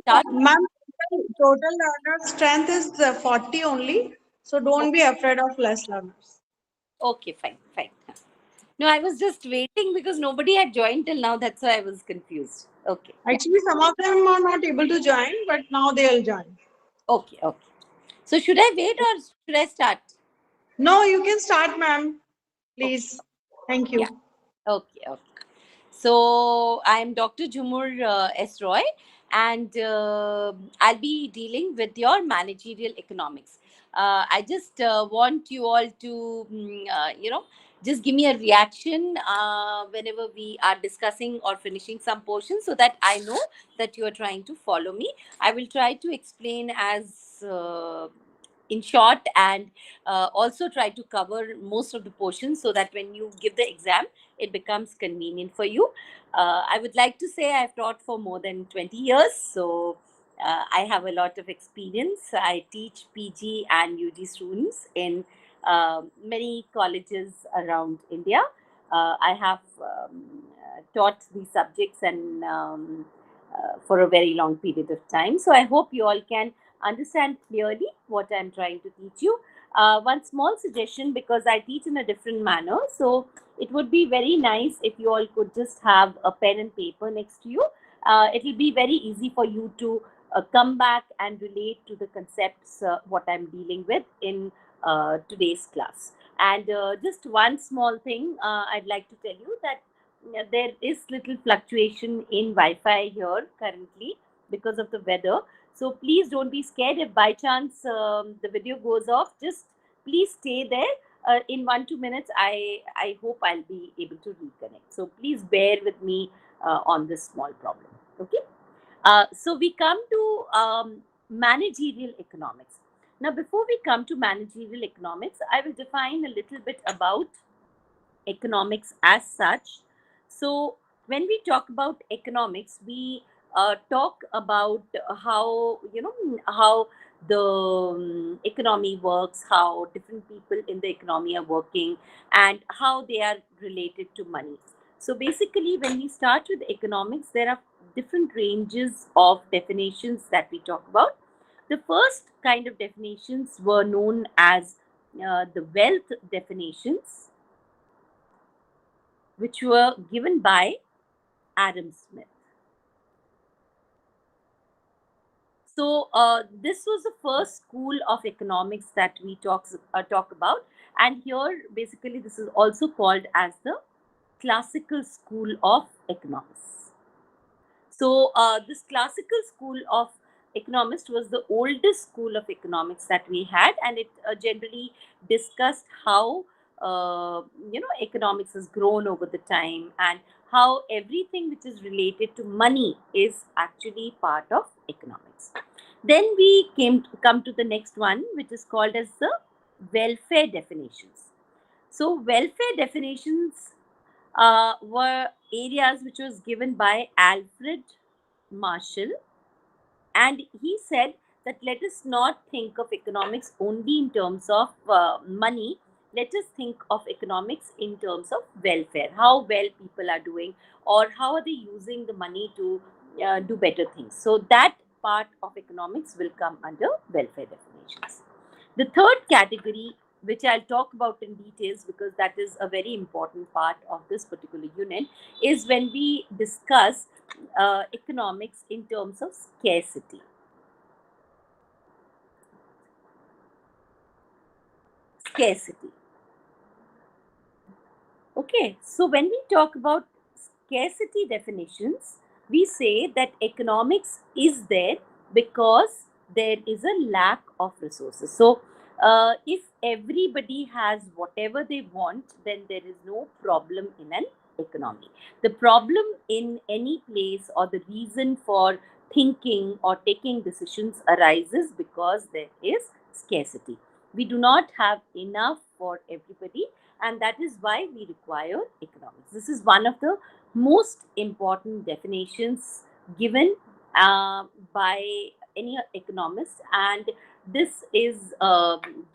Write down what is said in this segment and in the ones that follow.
start? Ma'am, total learner strength is 40 only. So don't be afraid of less learners. Okay, fine, fine. No, I was just waiting because nobody had joined till now. That's why I was confused. Okay, yeah. Actually, some of them are not able to join, but now they'll join. Okay, okay. So should I wait or should I start? No, you can start, ma'am. Okay, Please. Thank yeah. you. Okay, okay. So I'm Dr. Jhumur S. Roy, and I'll be dealing with your managerial economics. I just want you all to, just give me a reaction whenever we are discussing or finishing some portion, so that I know that you are trying to follow me. I will try to explain as in short, and also try to cover most of the portions so that when you give the exam, it becomes convenient for you. I would like to say I've taught for more than 20 years, so I have a lot of experience. I teach PG and UG students in many colleges around India. I have taught these subjects and for a very long period of time. So I hope you all can understand clearly what I'm trying to teach you. One small suggestion, because I teach in a different manner, so it would be very nice if you all could just have a pen and paper next to you. It will be very easy for you to come back and relate to the concepts what I'm dealing with in today's class. And just one small thing I'd like to tell you that there is little fluctuation in Wi-Fi here currently because of the weather. So please don't be scared if by chance the video goes off. Just please stay there. In 1-2 minutes, I hope I'll be able to reconnect. So please bear with me on this small problem. Okay. So we come to managerial economics. Now, before we come to managerial economics, I will define a little bit about economics as such. So, when we talk about economics, we talk about how how the economy works, how different people in the economy are working, and how they are related to money. So, basically, when we start with economics, there are different ranges of definitions that we talk about. The first kind of definitions were known as the wealth definitions, which were given by Adam Smith. So this was the first school of economics that we talk about, and here basically this is also called as the classical school of economics. So this classical school of economics was the oldest school of economics that we had, and it generally discussed how economics has grown over the time, and how everything which is related to money is actually part of economics. Then we come to the next one, which is called as the welfare definitions. So welfare definitions were areas which was given by Alfred Marshall, and he said that let us not think of economics only in terms of money. Let us think of economics in terms of welfare, how well people are doing, or how are they using the money to do better things. So that part of economics will come under welfare definitions. The third category, which I'll talk about in details because that is a very important part of this particular unit, is when we discuss economics in terms of scarcity. Scarcity. Okay, so when we talk about scarcity definitions, we say that economics is there because there is a lack of resources. So, if everybody has whatever they want, then there is no problem in an economy. The problem in any place, or the reason for thinking or taking decisions, arises because there is scarcity. We do not have enough for everybody, and that is why we require economics. This is one of the most important definitions given by any economist, and this is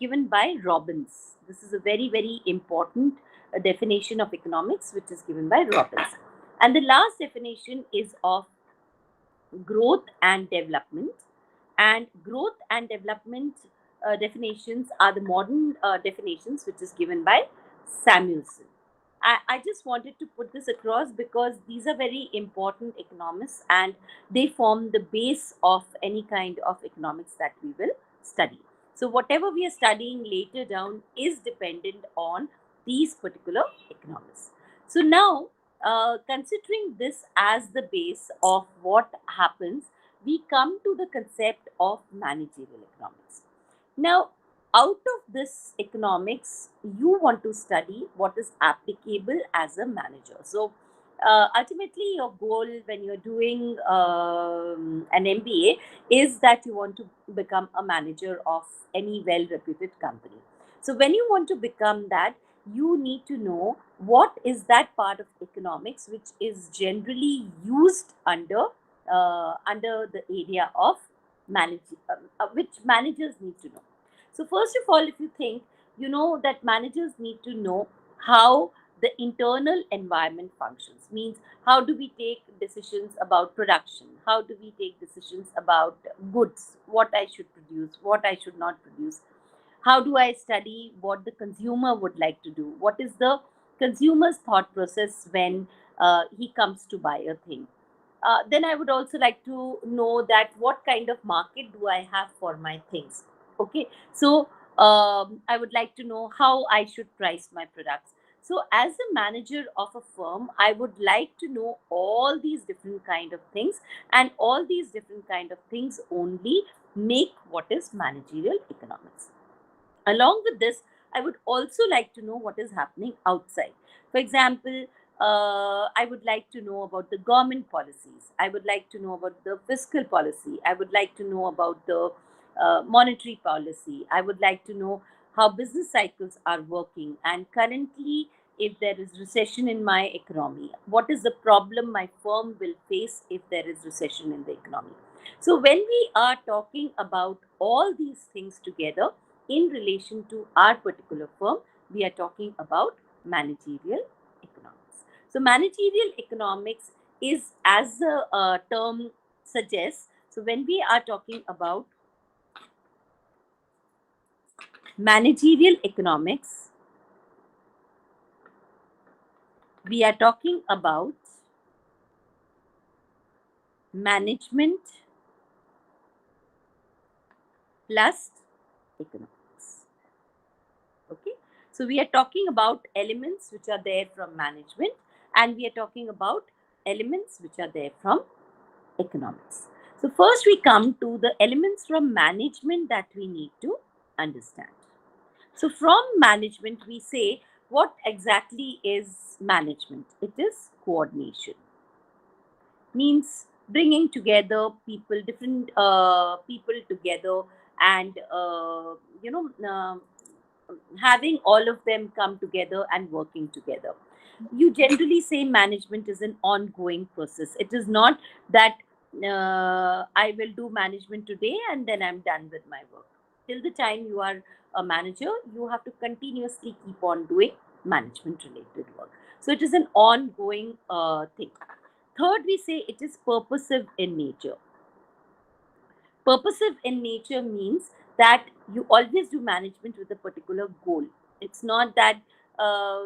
given by Robbins. This is a very, very important definition of economics which is given by Robbins. And the last definition is of growth and development. And growth and development definitions are the modern definitions, which is given by Samuelson. I just wanted to put this across because these are very important economists and they form the base of any kind of economics that we will study. So, whatever we are studying later down is dependent on these particular economists. So, now considering this as the base of what happens, we come to the concept of managerial economics. Now, out of this economics, you want to study what is applicable as a manager. So, ultimately, your goal when you're doing an MBA is that you want to become a manager of any well reputed company. So, when you want to become that, you need to know what is that part of economics which is generally used under the area of which managers need to know. So first of all, if you think, you know that managers need to know how the internal environment functions. Means how do we take decisions about production? How do we take decisions about goods? What I should produce? What I should not produce? How do I study what the consumer would like to do? What is the consumer's thought process when he comes to buy a thing? Then I would also like to know that what kind of market do I have for my things. Okay, so I would like to know how I should price my products. So as a manager of a firm, I would like to know all these different kind of things, and all these different kind of things only make what is managerial economics. Along with this, I would also like to know what is happening outside. For example, I would like to know about the government policies. I would like to know about the fiscal policy. I would like to know about the monetary policy. I would like to know how business cycles are working. And currently, if there is recession in my economy, what is the problem my firm will face if there is recession in the economy? So, when we are talking about all these things together, in relation to our particular firm, we are talking about managerial economics. So, managerial economics is, as the term suggests, so when we are talking about managerial economics, we are talking about management plus economics. Okay, so we are talking about elements which are there from management, and we are talking about elements which are there from economics. So, first we come to the elements from management that we need to understand. So, from management, we say what exactly is management? It is coordination, means bringing together people, different people together, and having all of them come together and working together. You generally say management is an ongoing process. It is not that I will do management today and then I'm done with my work. Till the time you are a manager, you have to continuously keep on doing management related work. So it is an ongoing thing. Third, we say it is purposive in nature. Purposive in nature means that you always do management with a particular goal. It's not that uh,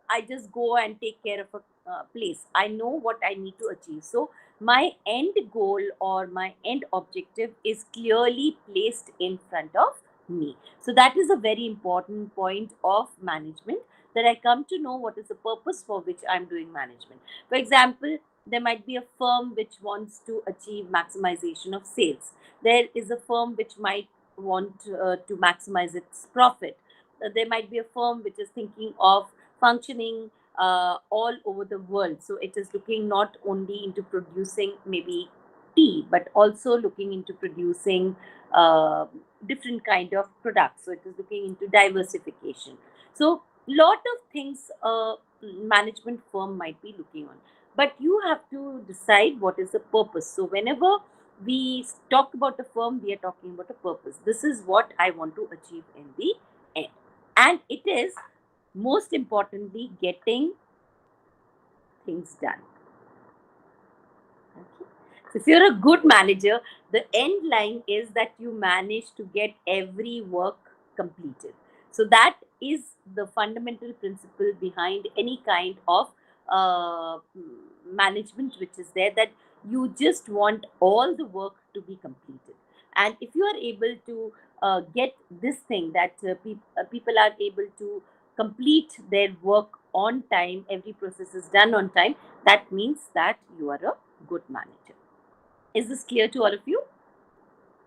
I just go and take care of a place. I know what I need to achieve. So my end goal or my end objective is clearly placed in front of me. So that is a very important point of management, that I come to know what is the purpose for which I'm doing management. For example, there might be a firm which wants to achieve maximization of sales. There is a firm which might want to maximize its profit. There might be a firm which is thinking of functioning all over the world. So it is looking not only into producing maybe tea, but also looking into producing uh, different kind of products. So it is looking into diversification. So lot of things management firm might be looking on, but you have to decide what is the purpose. So whenever we talk about a firm, we are talking about a purpose. This is what I want to achieve in the end, and it is most importantly getting things done. Okay. So if you're a good manager, the end line is that you manage to get every work completed. So that is the fundamental principle behind any kind of management which is there, that you just want all the work to be completed. And if you are able to get this thing, that people are able to complete their work on time, every process is done on time, that means that you are a good manager. Is this clear to all of you?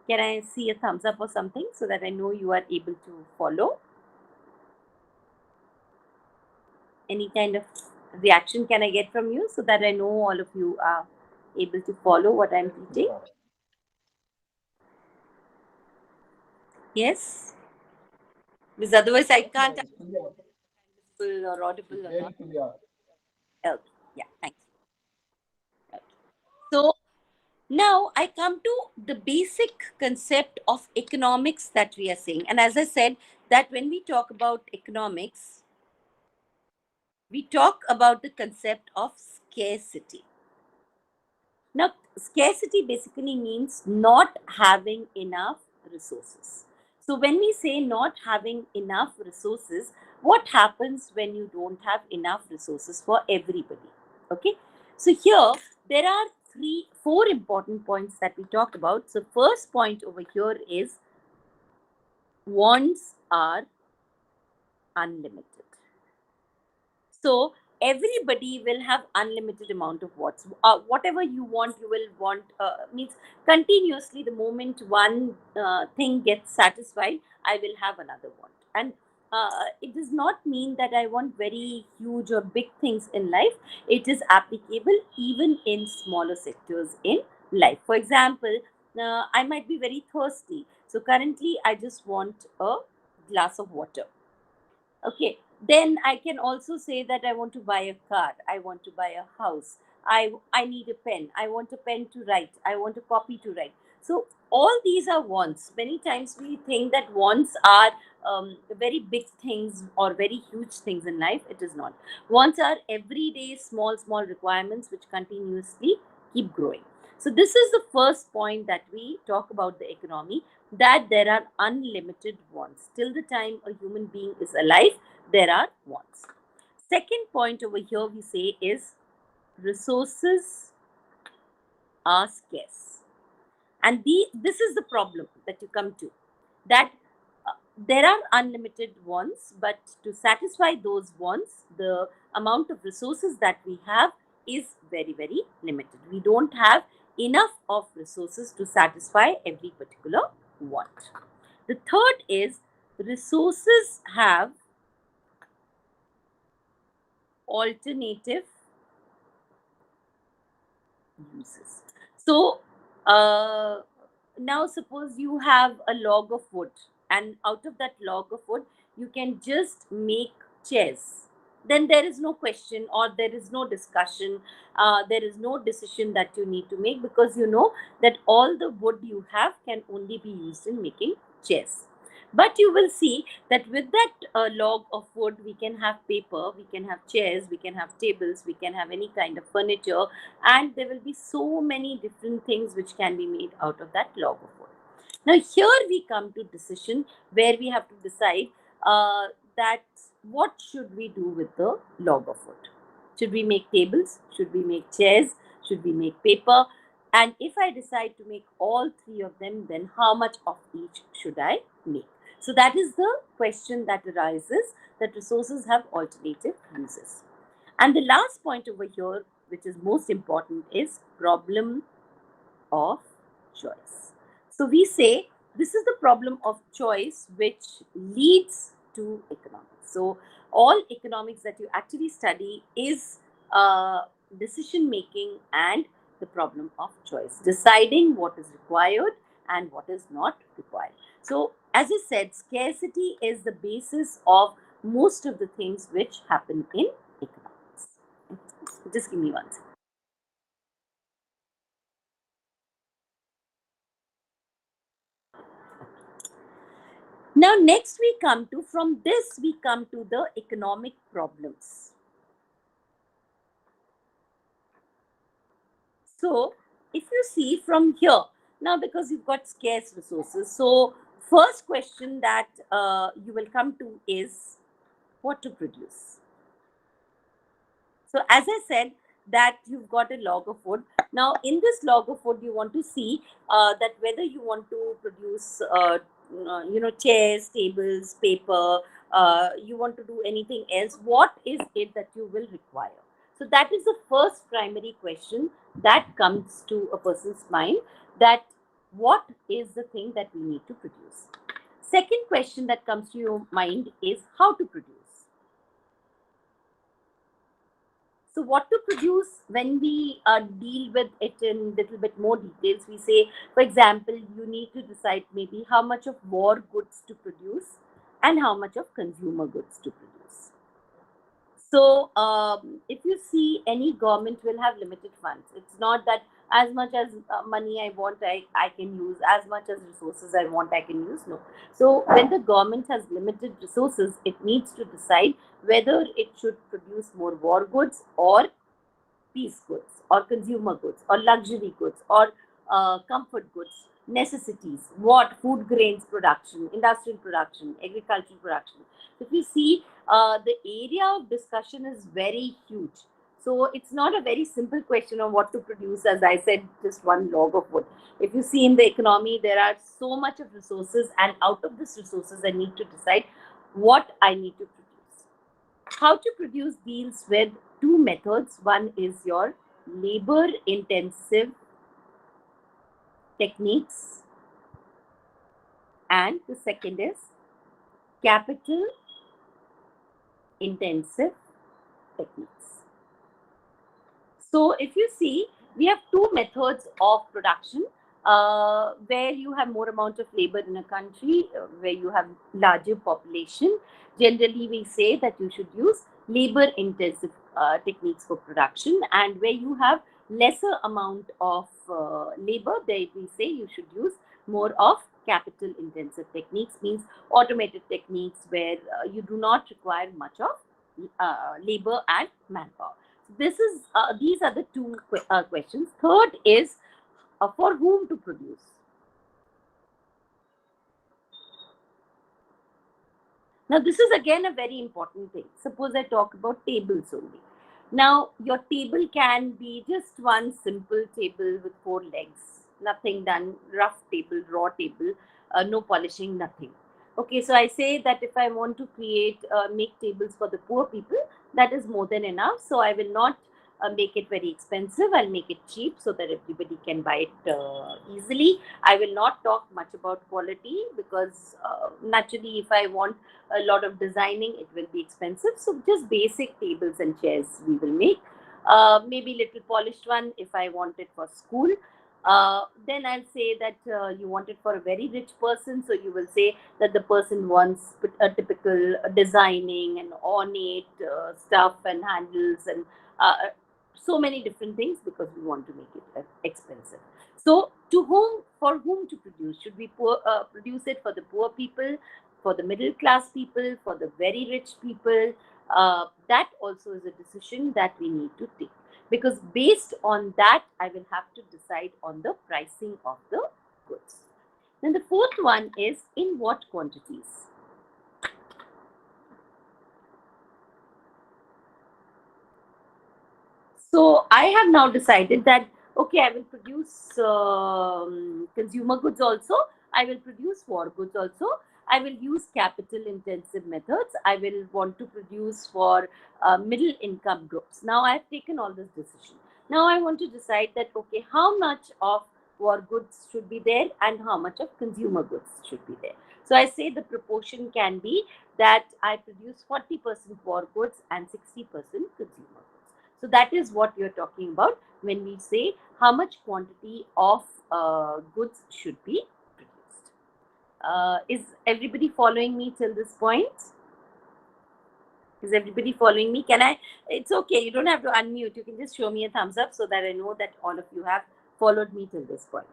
Can I see a thumbs up or something so that I know you are able to follow? Any kind of reaction can I get from you so that I know all of you are able to follow what I'm teaching? Yes? Because otherwise I can't visible or audible or not. Okay. Yeah, thank you. Okay. So now I come to the basic concept of economics that we are saying. And as I said, that when we talk about economics, we talk about the concept of scarcity. Now, scarcity basically means not having enough resources. So, when we say not having enough resources, what happens when you don't have enough resources for everybody? Okay, so here there are four important points that we talk about. So, first point over here is wants are unlimited. So everybody will have unlimited amount of wants. Whatever you want, you will want. Means continuously, the moment one thing gets satisfied, I will have another want. And it does not mean that I want very huge or big things in life. It is applicable even in smaller sectors in life. For example, I might be very thirsty. So currently, I just want a glass of water. Okay, then I can also say that I want to buy a car, I want to buy a house, I need a pen, I want a pen to write, I want a copy to write. So all these are wants. Many times we think that wants are very big things or very huge things in life. It is not. Wants are everyday small requirements which continuously keep growing. So this is the first point that we talk about the economy, that there are unlimited wants. Till the time a human being is alive, there are wants. Second point over here we say is resources are scarce. And this is the problem that you come to, that there are unlimited wants, but to satisfy those wants, the amount of resources that we have is very limited. We don't have enough of resources to satisfy every particular want. The third is resources have alternative uses. So, now suppose you have a log of wood, and out of that log of wood, you can just make chairs. Then there is no question or there is no discussion, there is no decision that you need to make, because you know that all the wood you have can only be used in making chairs. But you will see that with that log of wood, we can have paper, we can have chairs, we can have tables, we can have any kind of furniture, and there will be so many different things which can be made out of that log of wood. Now here we come to decision, where we have to decide that what should we do with the log of wood. Should we make tables? Should we make chairs? Should we make paper? And if I decide to make all three of them, then how much of each should I make? So that is the question that arises, that resources have alternative uses. And the last point over here, which is most important, is problem of choice. So we say this is the problem of choice which leads to economics. So all economics that you actually study is decision making and the problem of choice, deciding what is required and what is not required. So as I said, scarcity is the basis of most of the things which happen in economics. Just give me one second. Now, next we come to, from this we come to the economic problems. So, if you see from here, now because you've got scarce resources, so first question that you will come to is what to produce. So as I said, that you've got a log of wood. Now in this log of wood, you want to see that whether you want to produce, chairs, tables, paper, you want to do anything else. What is it that you will require? So that is the first primary question that comes to a person's mind. That what is the thing that we need to produce? Second question that comes to your mind is how to produce. So what to produce, when we deal with it in little bit more details, we say, for example, you need to decide maybe how much of war goods to produce and how much of consumer goods to produce. So if you see, any government will have limited funds. It's not that as much as money I want, I can use, as much as resources I want, I can use. No. So when the government has limited resources, it needs to decide whether it should produce more war goods or peace goods or consumer goods or luxury goods or comfort goods, necessities, what food grains production, industrial production, agricultural production. So if you see, the area of discussion is very huge. So it's not a very simple question of what to produce, as I said, just one log of wood. If you see in the economy, there are so much of resources, and out of these resources, I need to decide what I need to produce. How to produce deals with two methods. One is your labor intensive techniques, and the second is capital intensive techniques. So if you see, we have two methods of production, where you have more amount of labor in a country, where you have larger population. Generally, we say that you should use labor intensive techniques for production, and where you have lesser amount of labor, there we say you should use more of capital intensive techniques, means automated techniques where you do not require much of labor and manpower. This is these are the two questions. Third is for whom to produce. Now this is again a very important thing. Suppose I talk about tables only. Now your table can be just one simple table with four legs, nothing done, rough table, raw table, no polishing, nothing. Okay, so I say that if I want to make tables for the poor people, that is more than enough. So I will not make it very expensive. I'll make it cheap so that everybody can buy it easily. I will not talk much about quality, because naturally, if I want a lot of designing, it will be expensive. So just basic tables and chairs we will make. Maybe little polished one if I want it for school. Then I'll say that you want it for a very rich person, so you will say that the person wants a typical designing and ornate stuff and handles and so many different things, because we want to make it expensive. So for whom to produce? Should we produce it for the poor people, for the middle class people, for the very rich people? That also is a decision that we need to take, because based on that, I will have to decide on the pricing of the goods. Then the fourth one is in what quantities. So I have now decided that okay, I will produce consumer goods also. I will produce war goods also. I will use capital intensive methods. I will want to produce for middle income groups. Now I have taken all this decision. Now I want to decide that okay, how much of war goods should be there and how much of consumer goods should be there. So I say the proportion can be that I produce 40% war goods and 60% consumer goods. So that is what you're talking about when we say how much quantity of goods should be produced. Is everybody following me till this point? Is everybody following me? Can I? It's okay. You don't have to unmute. You can just show me a thumbs up so that I know that all of you have followed me till this point.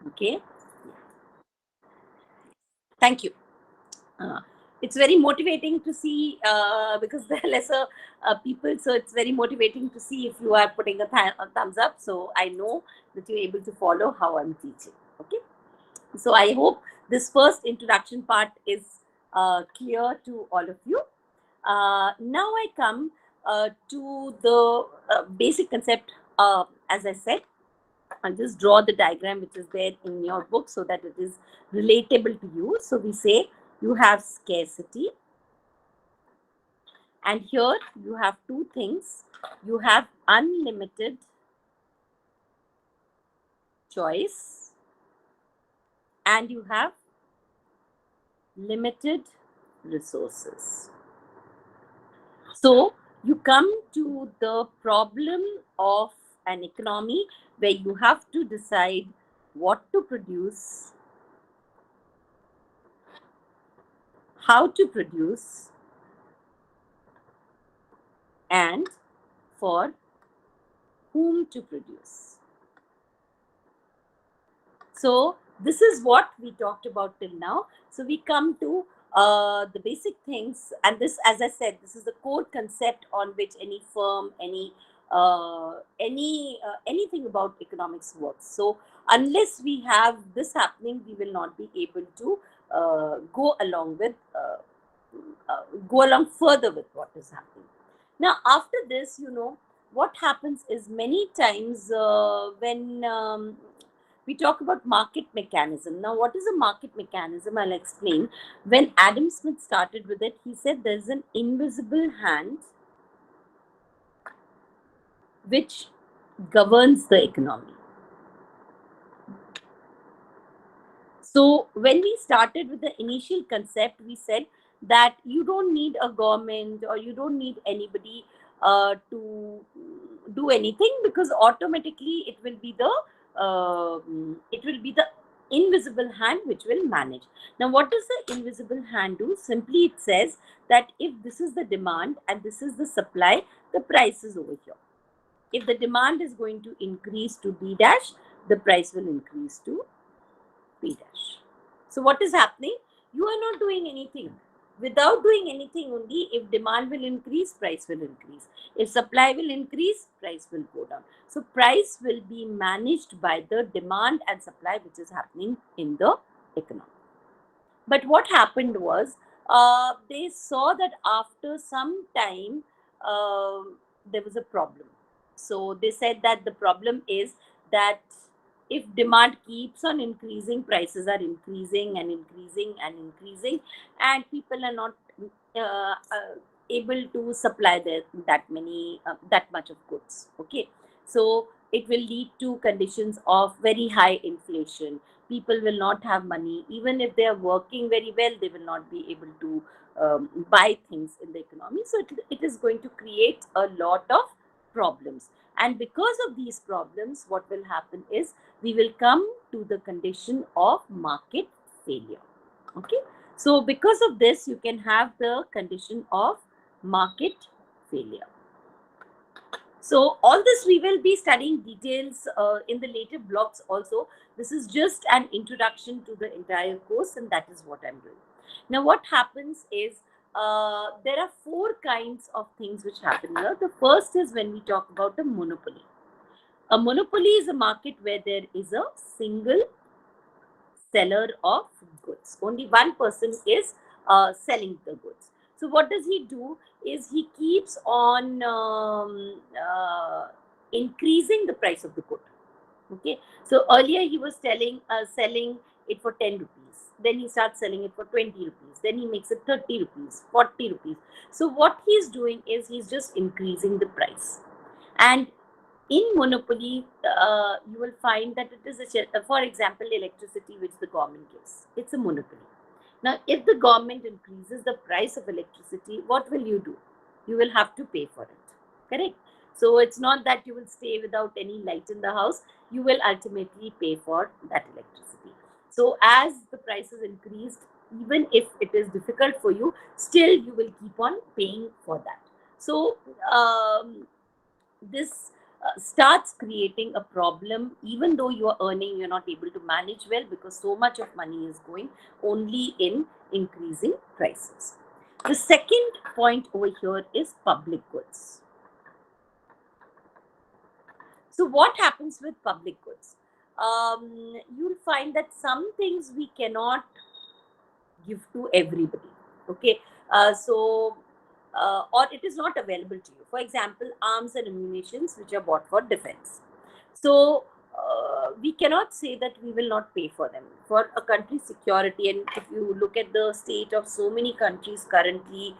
Okay. Thank you. Uh, it's very motivating to see because there are lesser people, so it's very motivating to see if you are putting a thumbs up. So I know that you're able to follow how I'm teaching. Okay, so I hope this first introduction part is clear to all of you. Now I come to the basic concept. As I said, I'll just draw the diagram which is there in your book so that it is relatable to you. So we say you have scarcity, and here you have two things. You have unlimited choice, and you have limited resources. So you come to the problem of an economy where you have to decide what to produce, how to produce, and for whom to produce. So this is what we talked about till now. So we come to the basic things, and this, as I said, this is the core concept on which any firm, anything about economics works. So unless we have this happening, we will not be able to go along with go along further with what is happening. Now, after this, what happens is many times when we talk about market mechanism. Now, what is a market mechanism? I'll explain. When Adam Smith started with it, he said there's an invisible hand which governs the economy. So when we started with the initial concept, we said that you don't need a government or you don't need anybody to do anything, because automatically it will be the invisible hand which will manage. Now, what does the invisible hand do? Simply, it says that if this is the demand and this is the supply, the price is over here. If the demand is going to increase to D dash, the price will increase to P dash. So what is happening? You are not doing anything. Without doing anything only, if demand will increase, price will increase. If supply will increase, price will go down. So price will be managed by the demand and supply which is happening in the economy. But what happened was, they saw that after some time, there was a problem. So they said that the problem is that if demand keeps on increasing, prices are increasing and increasing and increasing, and people are not able to supply that much of goods. Okay, so it will lead to conditions of very high inflation. People will not have money. Even if they are working very well, they will not be able to buy things in the economy. So it is going to create a lot of problems. And because of these problems, what will happen is we will come to the condition of market failure. Okay. So because of this, you can have the condition of market failure. So all this we will be studying details in the later blocks also. This is just an introduction to the entire course, and that is what I'm doing. Now what happens is, there are four kinds of things which happen here. The first is when we talk about a monopoly. A monopoly is a market where there is a single seller of goods. Only one person is selling the goods. So what does he do is he keeps on increasing the price of the good. Okay. So earlier he was selling it for 10 rupees. Then he starts selling it for 20 rupees. Then he makes it 30 rupees, 40 rupees. So what he's doing is he's just increasing the price. And in monopoly, you will find that it is for example, electricity which the government gives. It's a monopoly. Now, if the government increases the price of electricity, what will you do? You will have to pay for it. Correct? So it's not that you will stay without any light in the house. You will ultimately pay for that electricity. So as the price is increased, even if it is difficult for you, still you will keep on paying for that. So this starts creating a problem. Even though you are earning, you're not able to manage well because so much of money is going only in increasing prices. The second point over here is public goods. So what happens with public goods? You'll find that some things we cannot give to everybody. Okay, or it is not available to you. For example, arms and ammunitions which are bought for defense. So we cannot say that we will not pay for them for a country's security. And if you look at the state of so many countries currently,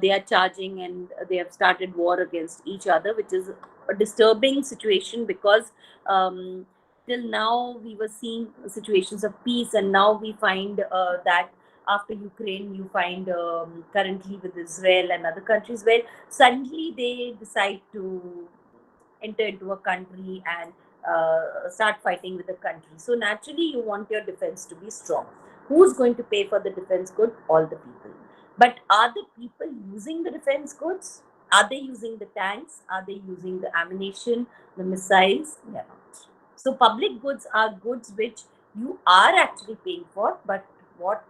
they are charging and they have started war against each other, which is a disturbing situation because till now we were seeing situations of peace, and now we find that after Ukraine, you find currently with Israel and other countries where suddenly they decide to enter into a country and start fighting with the country. So naturally, you want your defense to be strong. Who's going to pay for the defense good? All the people. But are the people using the defense goods? Are they using the tanks? Are they using the ammunition, the missiles? They are not. So public goods are goods which you are actually paying for, but what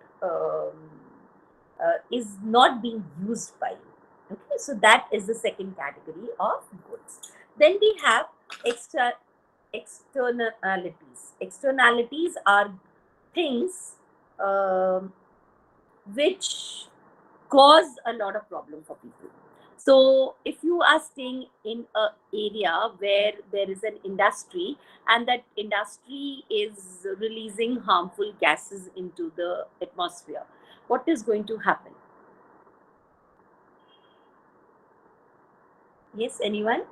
is not being used by you. Okay, so that is the second category of goods. Then we have externalities. Externalities are things which cause a lot of problem for people. So if you are staying in an area where there is an industry and that industry is releasing harmful gases into the atmosphere, what is going to happen? Yes, anyone?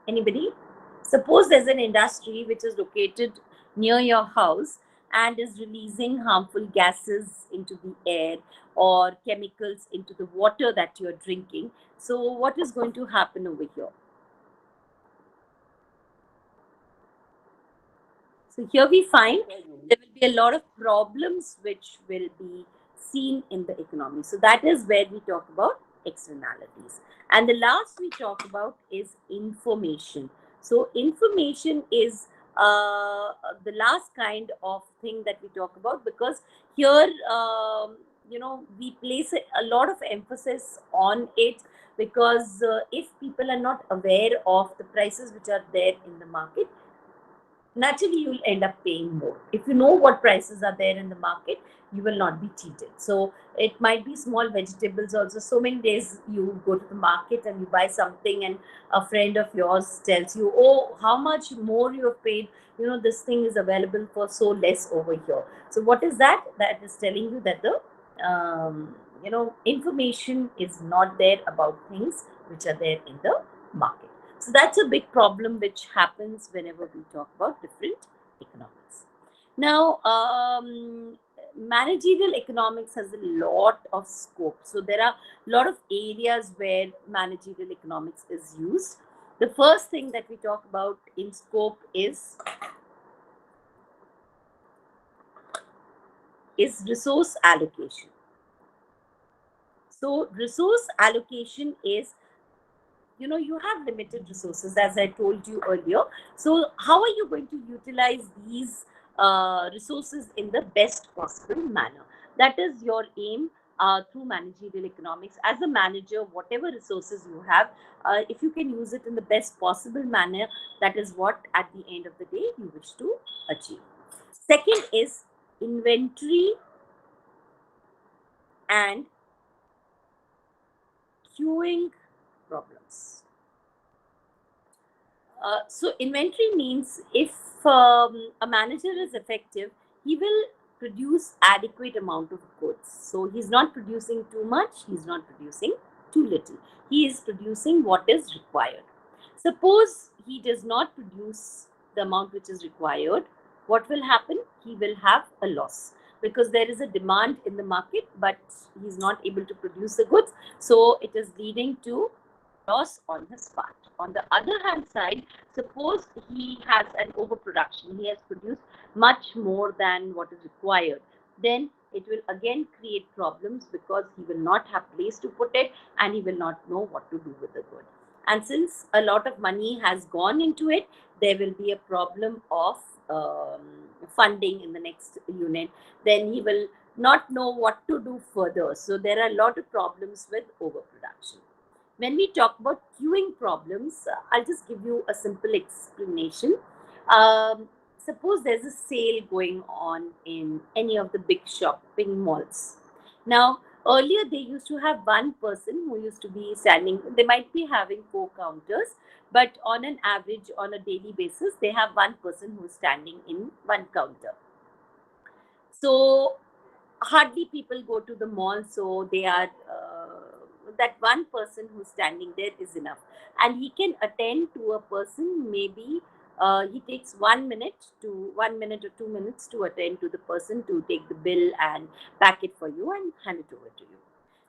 Anybody? Suppose there's an industry which is located near your house and is releasing harmful gases into the air or chemicals into the water that you're drinking. So, what is going to happen over here? So here we find there will be a lot of problems which will be seen in the economy. So that is where we talk about externalities. And the last we talk about is information. So information is the last kind of thing that we talk about, because here, we place a lot of emphasis on it, because if people are not aware of the prices which are there in the market, naturally you will end up paying more. If you know what prices are there in the market, you will not be cheated. So it might be small vegetables also. So many days you go to the market and you buy something, and a friend of yours tells you, oh, how much more you have paid, this thing is available for so less over here. So what is that? That is telling you that the information is not there about things which are there in the market. So that's a big problem which happens whenever we talk about different economics. Now, managerial economics has a lot of scope. So there are a lot of areas where managerial economics is used. The first thing that we talk about in scope is resource allocation. So resource allocation is, you have limited resources, as I told you earlier. So how are you going to utilize these resources in the best possible manner? That is your aim through managerial economics. As a manager, whatever resources you have, if you can use it in the best possible manner, that is what at the end of the day you wish to achieve. Second is inventory and queuing problems. So inventory means if a manager is effective, he will produce adequate amount of goods. So he's not producing too much, he's not producing too little. He is producing what is required. Suppose he does not produce the amount which is required, what will happen? He will have a loss, because there is a demand in the market, but he's not able to produce the goods. So it is leading to loss on his part. On the other hand side, suppose he has an overproduction, he has produced much more than what is required. then it will again create problems because he will not have place to put it and he will not know what to do with the good. And since a lot of money has gone into it, there will be a problem of um, funding in the next unit. Then he will not know what to do further. So there are a lot of problems with overproduction. When we talk about queuing problems, I'll just give you a simple explanation. Suppose there's a sale going on in any of the big shopping malls. Now, earlier they used to have one person who used to be standing, they might be having four counters, but on an average, on a daily basis, they have one person who's standing in one counter. So hardly people go to the mall, so they are that one person who's standing there is enough, and he can attend to a person. Maybe he takes 1 minute or 2 minutes to attend to the person, to take the bill and pack it for you and hand it over to you.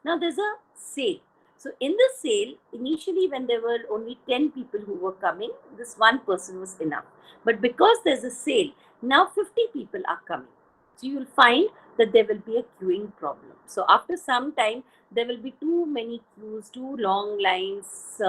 Now there's a sale. So in the sale, initially when there were only 10 people who were coming, this one person was enough. But because there's a sale, now 50 people are coming. So you will find that there will be a queuing problem. So after some time, there will be too many queues, too long lines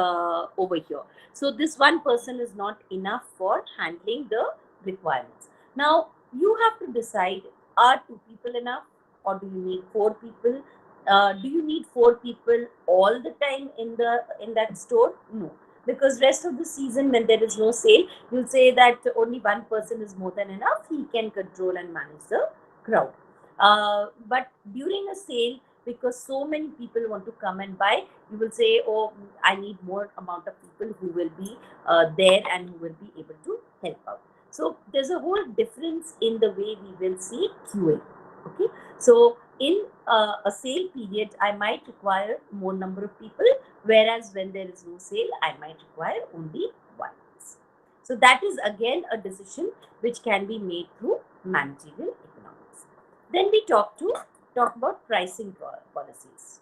over here. So this one person is not enough for handling the requirements. Now you have to decide, are two people enough or do you need four people? Do you need four people all the time in that store? No, because rest of the season when there is no sale, you'll say that only one person is more than enough. He can control and manage the crowd. But during a sale, because so many people want to come and buy, you will say, oh, I need more amount of people who will be there and who will be able to help out. So there's a whole difference in the way we will see queuing. Okay, so in a sale period, I might require more number of people, whereas when there is no sale, I might require only one. So that is again a decision which can be made through managerial economics. Then we talk about pricing policies.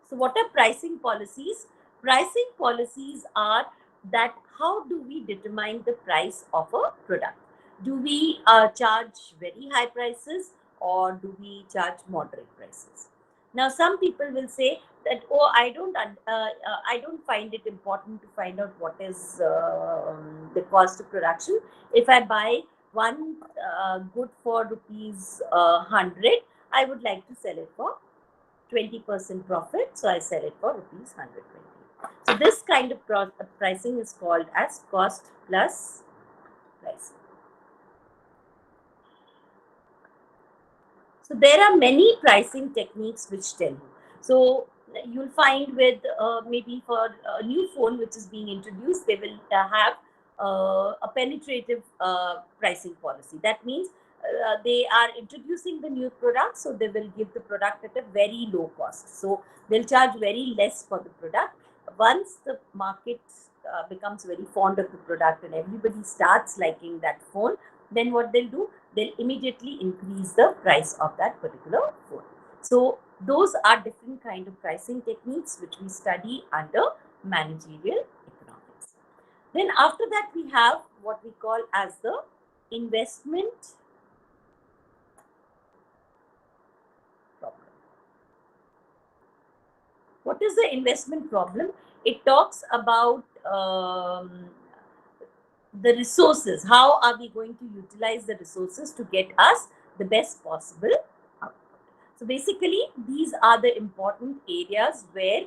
So what are pricing policies? Pricing policies are that how do we determine the price of a product? Do we charge very high prices or do we charge moderate prices? Now, some people will say that, oh, I don't find it important to find out what is the cost of production. If I buy one good for rupees 100, I would like to sell it for 20% profit, so I sell it for rupees 120. So this kind of pricing is called as cost plus pricing. So there are many pricing techniques which tell you. So you'll find with maybe for a new phone which is being introduced, they will have a penetrative pricing policy. That means they are introducing the new product, so they will give the product at a very low cost. So they'll charge very less for the product. Once the market becomes very fond of the product and everybody starts liking that phone, then what they'll do, they'll immediately increase the price of that particular phone. So those are different kind of pricing techniques which we study under managerial economics. Then after that we have what we call as the investment problem. What is the investment problem? It talks about the resources. How are we going to utilize the resources to get us the best possible output? So basically, these are the important areas where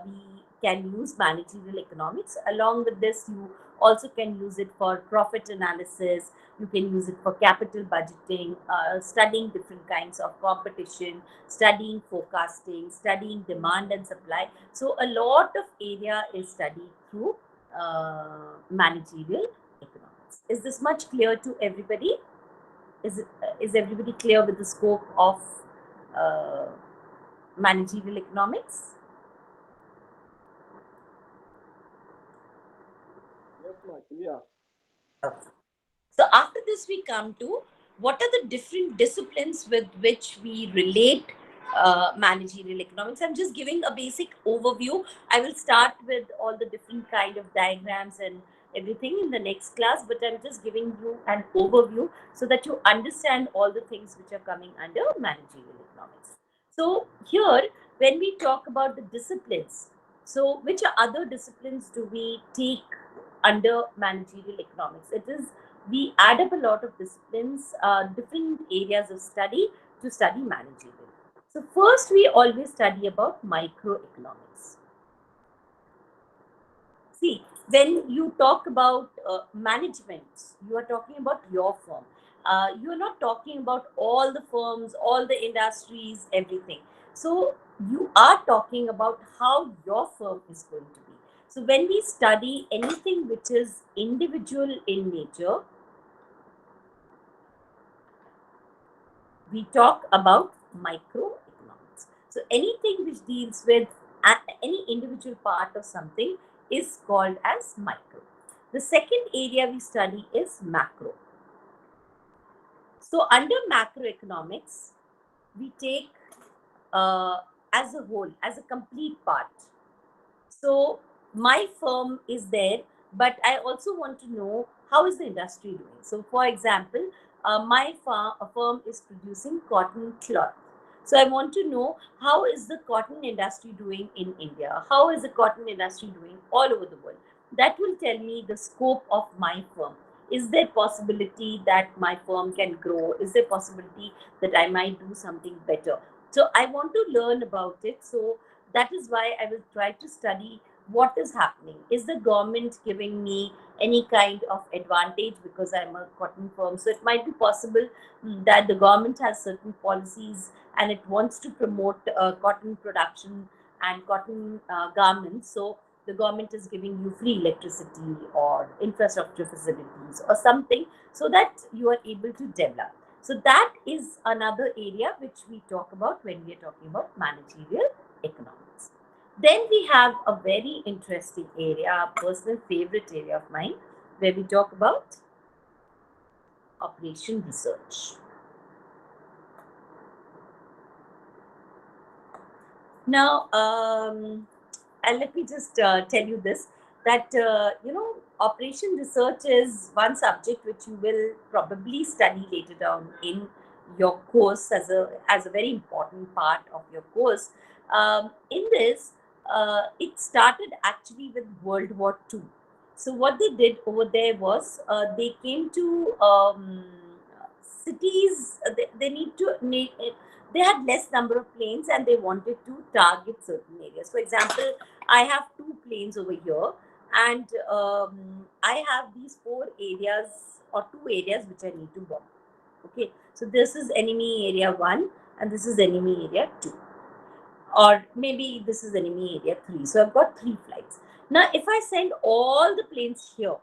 we can use managerial economics. Along with this, you also can use it for profit analysis. You can use it for capital budgeting, studying different kinds of competition, studying forecasting, studying demand and supply. So a lot of area is studied through managerial economics. Is this much clear to everybody? Is everybody clear with the scope of managerial economics? Yes, ma'am. Yeah. Okay. So after this, we come to what are the different disciplines with which we relate managerial economics. I'm just giving a basic overview. I will start with all the different kind of diagrams and everything in the next class, but I'm just giving you an overview so that you understand all the things which are coming under managerial economics. So here, when we talk about the disciplines, so which other disciplines do we take under managerial economics? It is, we add up a lot of disciplines, different areas of study to study managerial. So first we always study about microeconomics. See, when you talk about management, you are talking about your firm. You are not talking about all the firms, all the industries, everything. So you are talking about how your firm is going to be. So when we study anything which is individual in nature, we talk about microeconomics. So anything which deals with any individual part of something is called as micro. The second area we study is macro. So under macroeconomics, we take as a whole, as a complete part. So my firm is there, but I also want to know how is the industry doing. So for example, my firm is producing cotton cloth. So I want to know how is the cotton industry doing in India? How is the cotton industry doing all over the world? That will tell me the scope of my firm. Is there possibility that my firm can grow? Is there possibility that I might do something better? So I want to learn about it. So that is why I will try to study what is happening. Is the government giving me any kind of advantage because I'm a cotton firm? So it might be possible that the government has certain policies and it wants to promote cotton production and cotton garments. So the government is giving you free electricity or infrastructure facilities or something so that you are able to develop. So that is another area which we talk about when we are talking about managerial economics. Then we have a very interesting area, a personal favorite area of mine, where we talk about operation research. Now, and let me just tell you this, that operation research is one subject which you will probably study later down in your course as a very important part of your course. In this, it started actually with World War II. So what they did over there was they came to cities. They had less number of planes and they wanted to target certain areas. For example, I have two planes over here, and I have these four areas or two areas which I need to bomb. Okay, so this is enemy area 1 and this is enemy area 2, or maybe this is enemy area 3. So I've got 3 flights. Now, if I send all the planes here,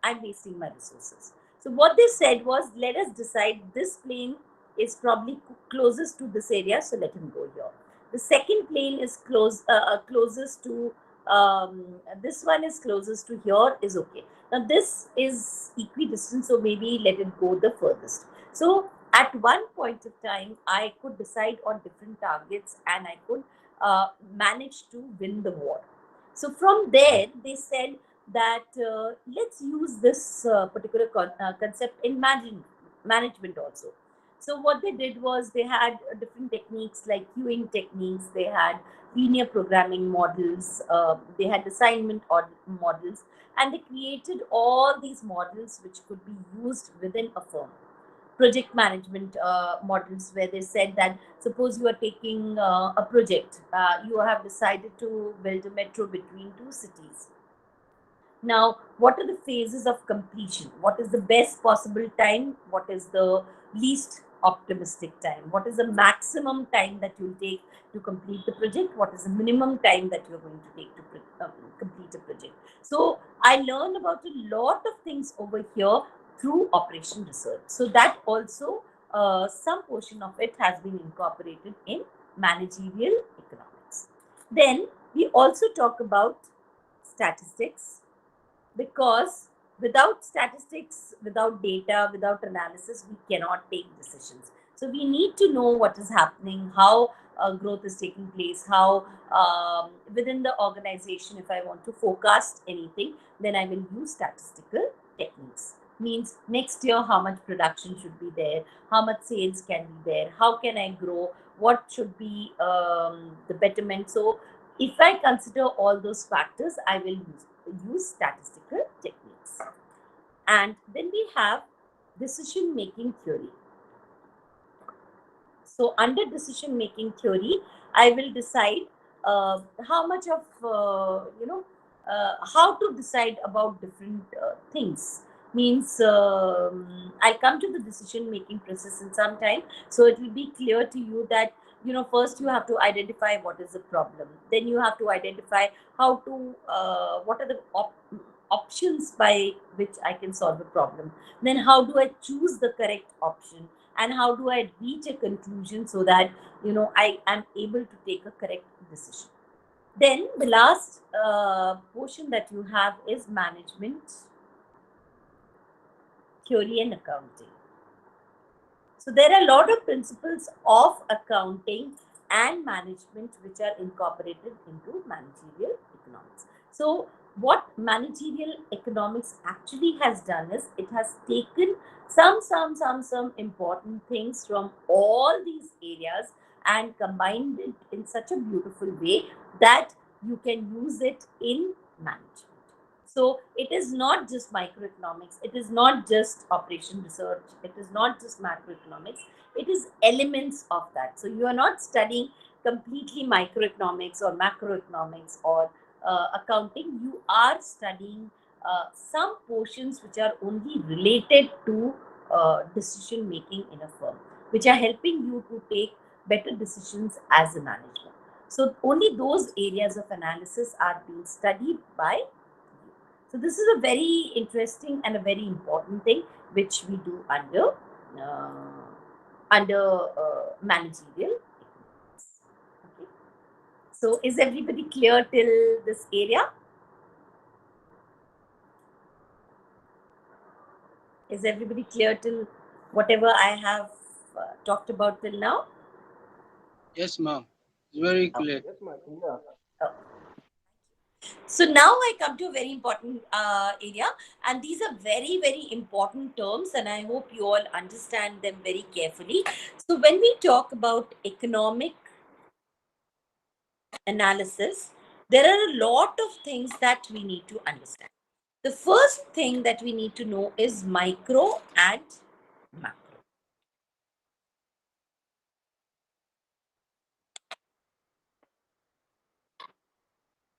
I'm wasting my resources. So what they said was, let us decide this plane is probably closest to this area, so let him go here. The second plane is closest to this one is closest to here, is okay. Now this is equidistant, so maybe let it go the furthest. So at one point of time, I could decide on different targets and I could manage to win the war. So from there, they said that let's use this particular concept in management also. So what they did was they had different techniques like queuing techniques, they had linear programming models, they had assignment models, and they created all these models which could be used within a firm. Project management models, where they said that suppose you are taking a project, you have decided to build a metro between two cities. Now, what are the phases of completion? What is the best possible time? What is the least optimistic time? What is the maximum time that you'll take to complete the project? What is the minimum time that you're going to take to complete a project? So, I learned about a lot of things over here through operation research. So, that also, some portion of it has been incorporated in managerial economics. Then, we also talk about statistics, because without statistics, without data, without analysis, we cannot take decisions. So we need to know what is happening, how growth is taking place, how within the organization, if I want to forecast anything, then I will use statistical techniques. Means next year how much production should be there, how much sales can be there, how can I grow, what should be the betterment. So if I consider all those factors, I will use statistical techniques. And then we have decision making theory. So under decision making theory, I will decide how much of how to decide about different things. Means I'll come to the decision making process in some time, so it will be clear to you that first you have to identify what is the problem, then you have to identify how to what are the options by which I can solve the problem, then how do I choose the correct option, and how do I reach a conclusion so that I am able to take a correct decision. Then the last portion that you have is management theory and accounting. So there are a lot of principles of accounting and management which are incorporated into managerial economics. So what managerial economics actually has done is it has taken some important things from all these areas and combined it in such a beautiful way that you can use it in management. So it is not just microeconomics, it is not just operation research, it is not just macroeconomics, it is elements of that. So you are not studying completely microeconomics or macroeconomics or accounting, you are studying some portions which are only related to decision making in a firm, which are helping you to take better decisions as a manager. So only those areas of analysis are being studied by you. So this is a very interesting and a very important thing which we do under managerial economics. Okay. So is everybody clear till this area? Is everybody clear till whatever I have talked about till now? Yes, ma'am. It's very clear. Yes, ma'am. Yeah. Oh. So now I come to a very important area, and these are very important terms, and I hope you all understand them very carefully. So when we talk about economic analysis, there are a lot of things that we need to understand. The first thing that we need to know is micro and macro.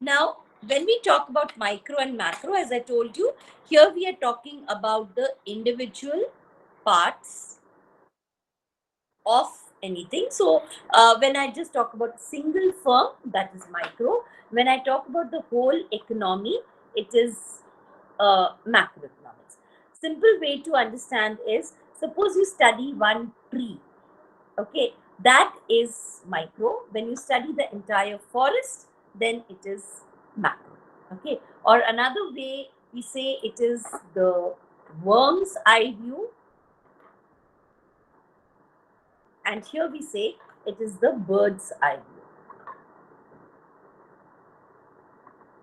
Now, when we talk about micro and macro, as I told you, here we are talking about the individual parts of anything. So, when I just talk about a single firm, that is micro. When I talk about the whole economy, it is macroeconomics. Simple way to understand is, suppose you study one tree, okay, that is micro. When you study the entire forest, then it is macro. Okay, or another way we say it is the worm's eye view, and here we say it is the bird's eye view.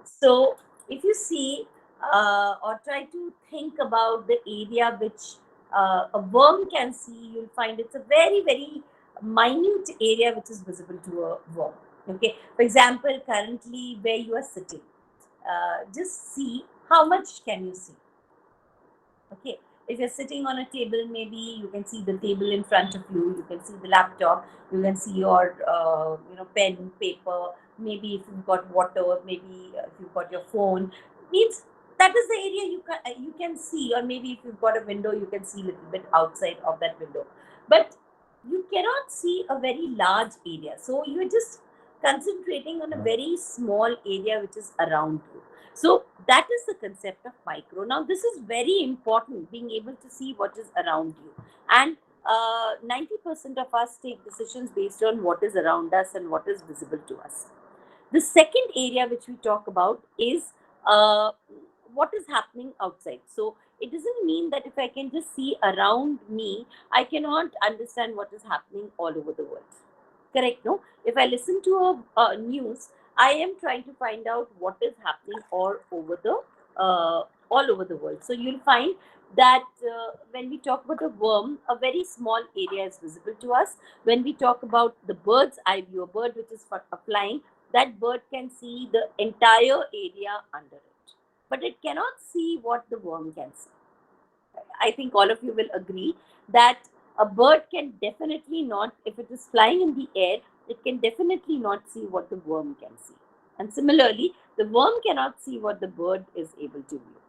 So if you see or try to think about the area which a worm can see, you'll find it's a very minute area which is visible to a worm. Okay, for example, currently where you are sitting, just see how much can you see. Okay, if you're sitting on a table, maybe you can see the table in front of you, you can see the laptop, you can see your pen, paper, maybe if you've got water, maybe if you've got your phone, means that is the area you can see. Or maybe if you've got a window, you can see a little bit outside of that window, but you cannot see a very large area, so you're just concentrating on a very small area which is around you. So that is the concept of micro. Now, this is very important, being able to see what is around you. And 90% of us take decisions based on what is around us and what is visible to us. The second area which we talk about is what is happening outside. So it doesn't mean that if I can just see around me, I cannot understand what is happening all over the world. Correct, no? If I listen to a news, I am trying to find out what is happening all over the world. So you'll find that when we talk about a worm, a very small area is visible to us. When we talk about the bird's eye view, a bird which is flying, that bird can see the entire area under it, but it cannot see what the worm can see. I think all of you will agree that a bird can definitely not, if it is flying in the air, it can definitely not see what the worm can see. And similarly, the worm cannot see what the bird is able to view.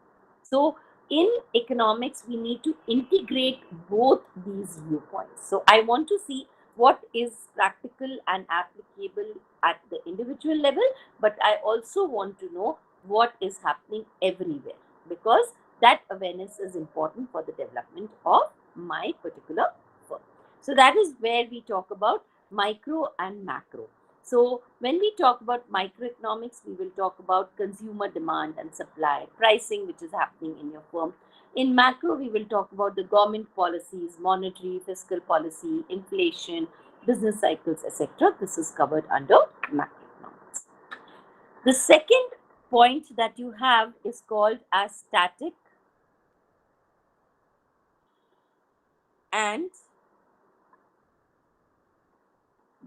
So, in economics, we need to integrate both these viewpoints. So, I want to see what is practical and applicable at the individual level, but I also want to know what is happening everywhere, because that awareness is important for the development of my particular firm. So that is where we talk about micro and macro. So when we talk about microeconomics, we will talk about consumer demand and supply, pricing, which is happening in your firm. In macro, we will talk about the government policies, monetary, fiscal policy, inflation, business cycles, etc. This is covered under macroeconomics. The second point that you have is called as static and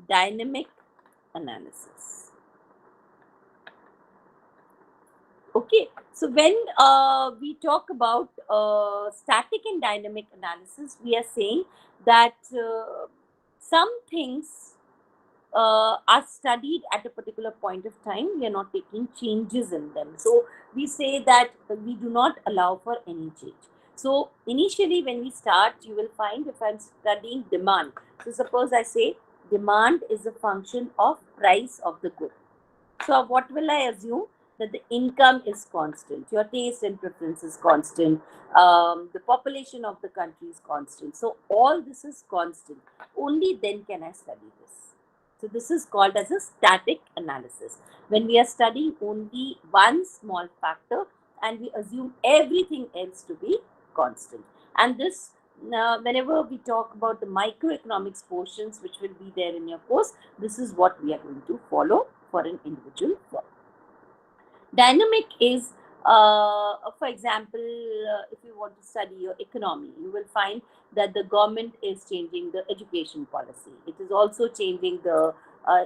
dynamic analysis. Okay, so when we talk about static and dynamic analysis, we are saying that some things are studied at a particular point of time. We are not taking changes in them. So we say that we do not allow for any change. So initially, when we start, you will find if I'm studying demand. So suppose I say demand is a function of price of the good. So what will I assume? That the income is constant, your taste and preference is constant, the population of the country is constant. So all this is constant. Only then can I study this. So this is called as a static analysis. When we are studying only one small factor and we assume everything else to be constant. And this, whenever we talk about the microeconomics portions, which will be there in your course, this is what we are going to follow for an individual firm. Dynamic is, for example, if you want to study your economy, you will find that the government is changing the education policy. It is also changing the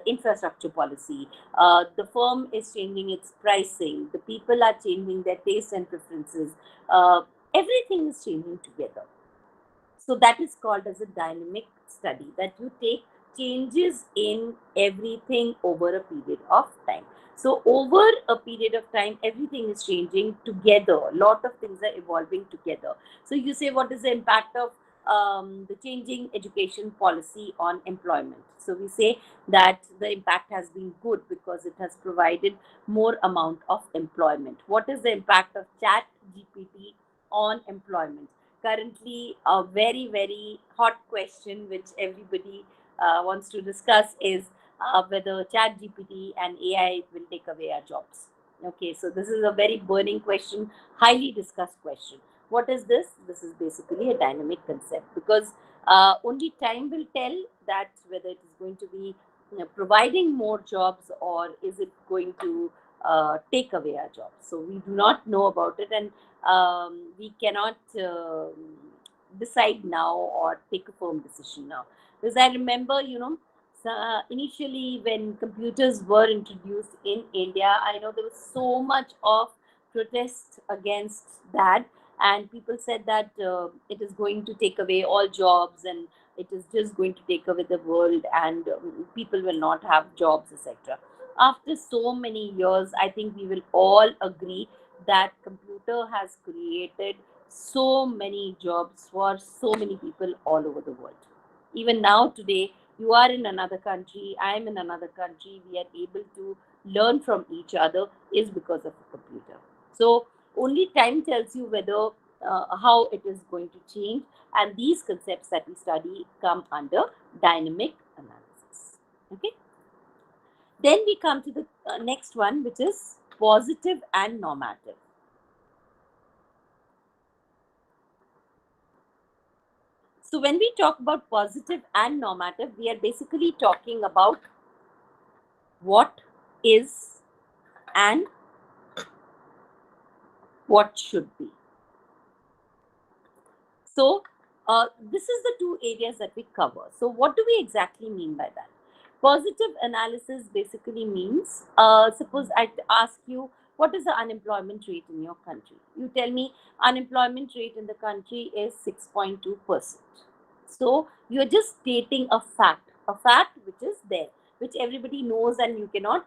infrastructure policy. The firm is changing its pricing. The people are changing their tastes and preferences. Everything is changing together. So that is called as a dynamic study, that you take changes in everything over a period of time. So over a period of time, everything is changing together. A lot of things are evolving together. So you say, what is the impact of the changing education policy on employment? So we say that the impact has been good because it has provided more amount of employment. What is the impact of chat GPT on employment? Currently, a very, very hot question which everybody wants to discuss is whether chat GPT and AI will take away our jobs. Okay, so this is a very burning question, highly discussed question. What is this? This is basically a dynamic concept, because only time will tell that whether it is going to be providing more jobs or is it going to take away our jobs. So we do not know about it, and we cannot decide now or take a firm decision now. Because I remember, initially when computers were introduced in India, I know there was so much of protest against that, and people said that it is going to take away all jobs and it is just going to take away the world, and people will not have jobs, etc. After so many years, I think we will all agree that computer has created so many jobs for so many people all over the world. Even now today, you are in another country, I am in another country, we are able to learn from each other is because of a computer. So only time tells you whether how it is going to change, and these concepts that we study come under dynamic analysis. Okay, then we come to the next one, which is positive and normative. So when we talk about positive and normative, we are basically talking about what is and what should be. So this is the two areas that we cover. So what do we exactly mean by that? Positive analysis basically means, suppose I ask you, what is the unemployment rate in your country? You tell me unemployment rate in the country is 6.2%. So you're just stating a fact which is there, which everybody knows, and you cannot,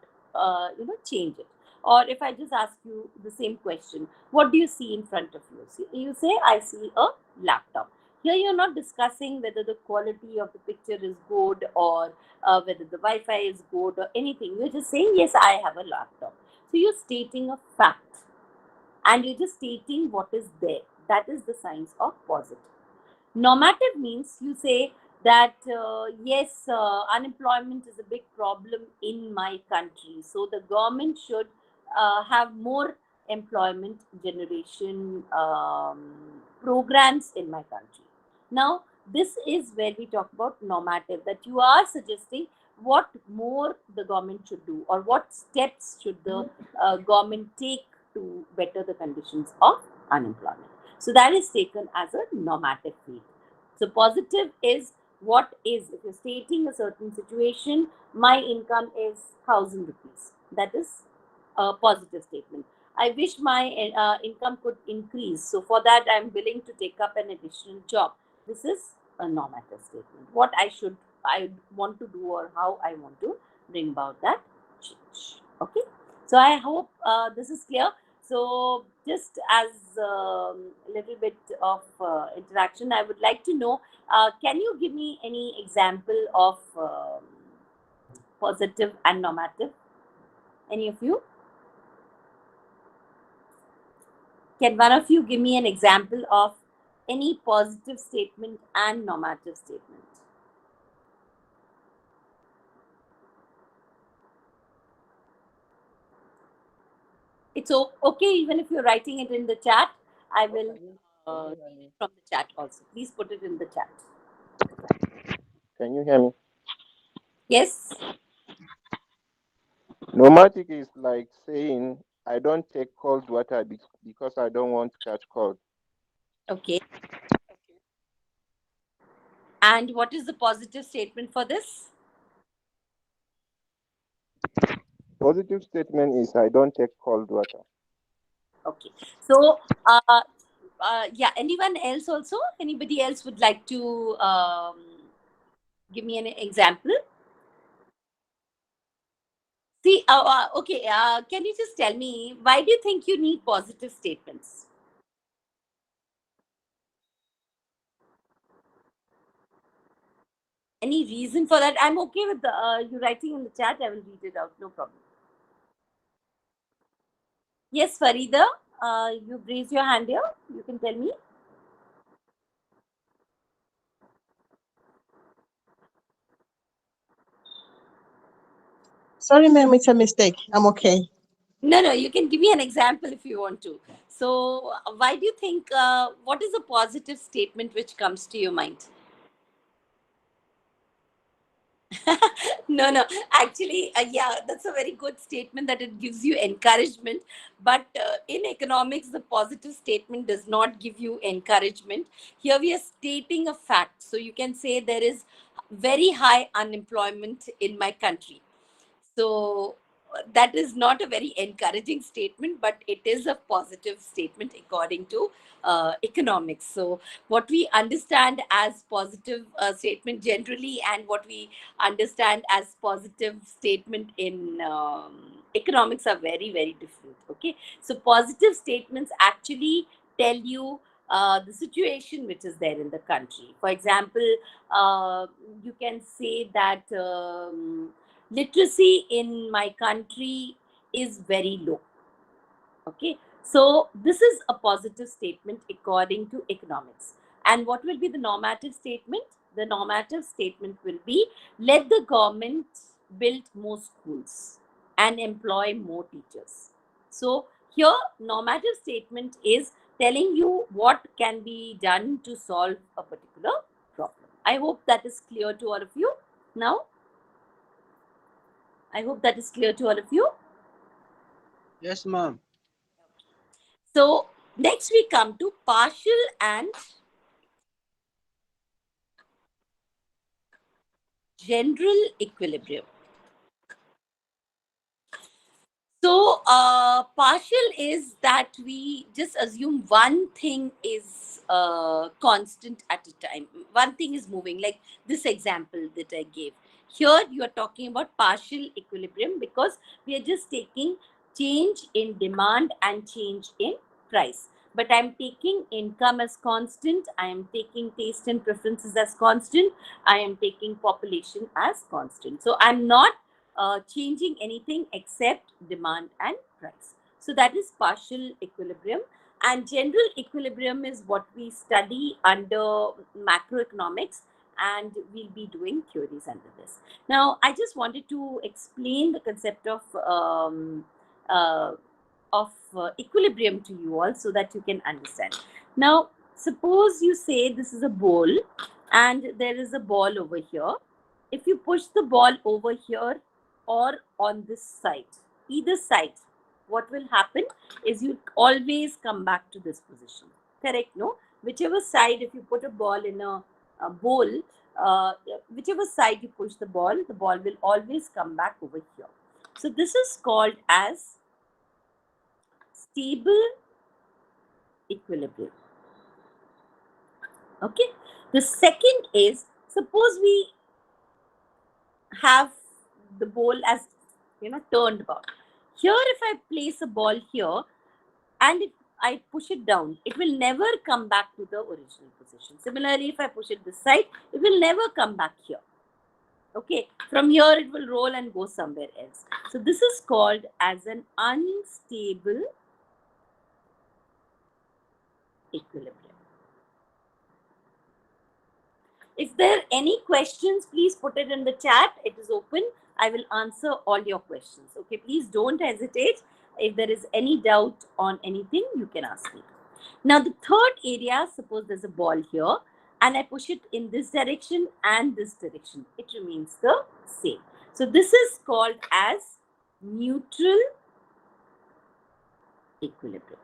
change it. Or if I just ask you the same question, what do you see in front of you? You say, I see a laptop. Here you're not discussing whether the quality of the picture is good, or whether the Wi-Fi is good or anything. You're just saying, yes, I have a laptop. So you're stating a fact, and you're just stating what is there. That is the signs of positive. Normative means you say that, yes, unemployment is a big problem in my country. So the government should have more employment generation programs in my country. Now, this is where we talk about normative, that you are suggesting what more the government should do, or what steps should the government take to better the conditions of unemployment. So that is taken as a normative field. So positive is what is. If you're stating a certain situation, my income is 1,000 rupees. That is a positive statement. I wish my income could increase. So for that, I'm willing to take up an additional job. This is a normative statement. What I want to do, or how I want to bring about that change. Okay. So I hope this is clear. So just as a little bit of interaction, I would like to know, can you give me any example of positive and normative? Any of you? Can one of you give me an example of any positive statement and normative statement? It's okay even if you're writing it in the chat. I will read it from the chat also. Please put it in the chat. Can you hear me? Yes? Nomadic is like saying, I don't take cold water because I don't want to catch cold. Okay. And what is the positive statement for this? Positive statement is, I don't take cold water. Okay. So, yeah, anyone else also? Anybody else would like to give me an example? See, okay, can you just tell me, why do you think you need positive statements? Any reason for that? I'm okay with you writing in the chat. I will read it out. No problem. Yes, Farida, you raise your hand here. You can tell me. Sorry, ma'am, it's a mistake. I'm okay. No, you can give me an example if you want to. So, why do you think, what is a positive statement which comes to your mind? No, actually, yeah, that's a very good statement, that it gives you encouragement. But in economics, the positive statement does not give you encouragement. Here we are stating a fact. So you can say there is very high unemployment in my country. So that is not a very encouraging statement, but it is a positive statement according to economics. So what we understand as positive statement generally, and what we understand as positive statement in economics, are very, very different. Okay, so positive statements actually tell you the situation which is there in the country. For example, you can say that literacy in my country is very low. Okay, so this is a positive statement according to economics. And what will be the normative statement? The normative statement will be, let the government build more schools and employ more teachers. So here normative statement is telling you what can be done to solve a particular problem. I hope that is clear to all of you now. I hope that is clear to all of you. Yes, ma'am. So next we come to partial and general equilibrium. So, partial is that we just assume one thing is constant at a time. One thing is moving, like this example that I gave. Here, you are talking about partial equilibrium because we are just taking change in demand and change in price. But I'm taking income as constant, I am taking taste and preferences as constant, I am taking population as constant. So, I'm not changing anything except demand and price. So that is partial equilibrium. And general equilibrium is what we study under macroeconomics, and we'll be doing theories under this. Now, I just wanted to explain the concept uh, of equilibrium to you all so that you can understand. Now, suppose you say this is a bowl and there is a ball over here. If you push the ball over here or on this side, either side, what will happen is you always come back to this position. Correct? No? Whichever side, if you put a ball in a bowl, whichever side you push the ball will always come back over here. So this is called as stable equilibrium. Okay. The second is, suppose we have the bowl as turned about. Here, if I place a ball here and if I push it down, it will never come back to the original position. Similarly, if I push it this side, it will never come back here. Okay, from here it will roll and go somewhere else. So this is called as an unstable equilibrium. If there are any questions, please put it in the chat. It is open. I will answer all your questions. Okay, please don't hesitate. If there is any doubt on anything, you can ask me. Now, the third area, suppose there's a ball here and I push it in this direction and this direction. It remains the same. So, this is called as neutral equilibrium.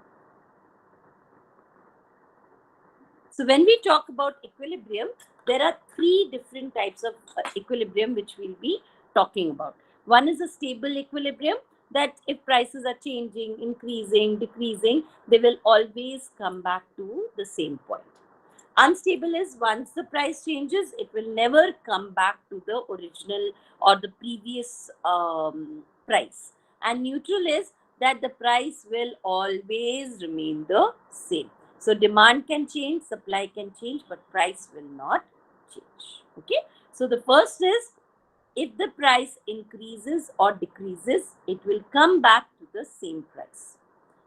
So, when we talk about equilibrium, there are three different types of equilibrium which we'll be talking about. One is a stable equilibrium, that if prices are changing, increasing, decreasing, they will always come back to the same point. Unstable is once the price changes, it will never come back to the original or the previous price. And neutral is that the price will always remain the same. So demand can change, supply can change, but price will not change. Okay. So the first is, if the price increases or decreases, it will come back to the same price.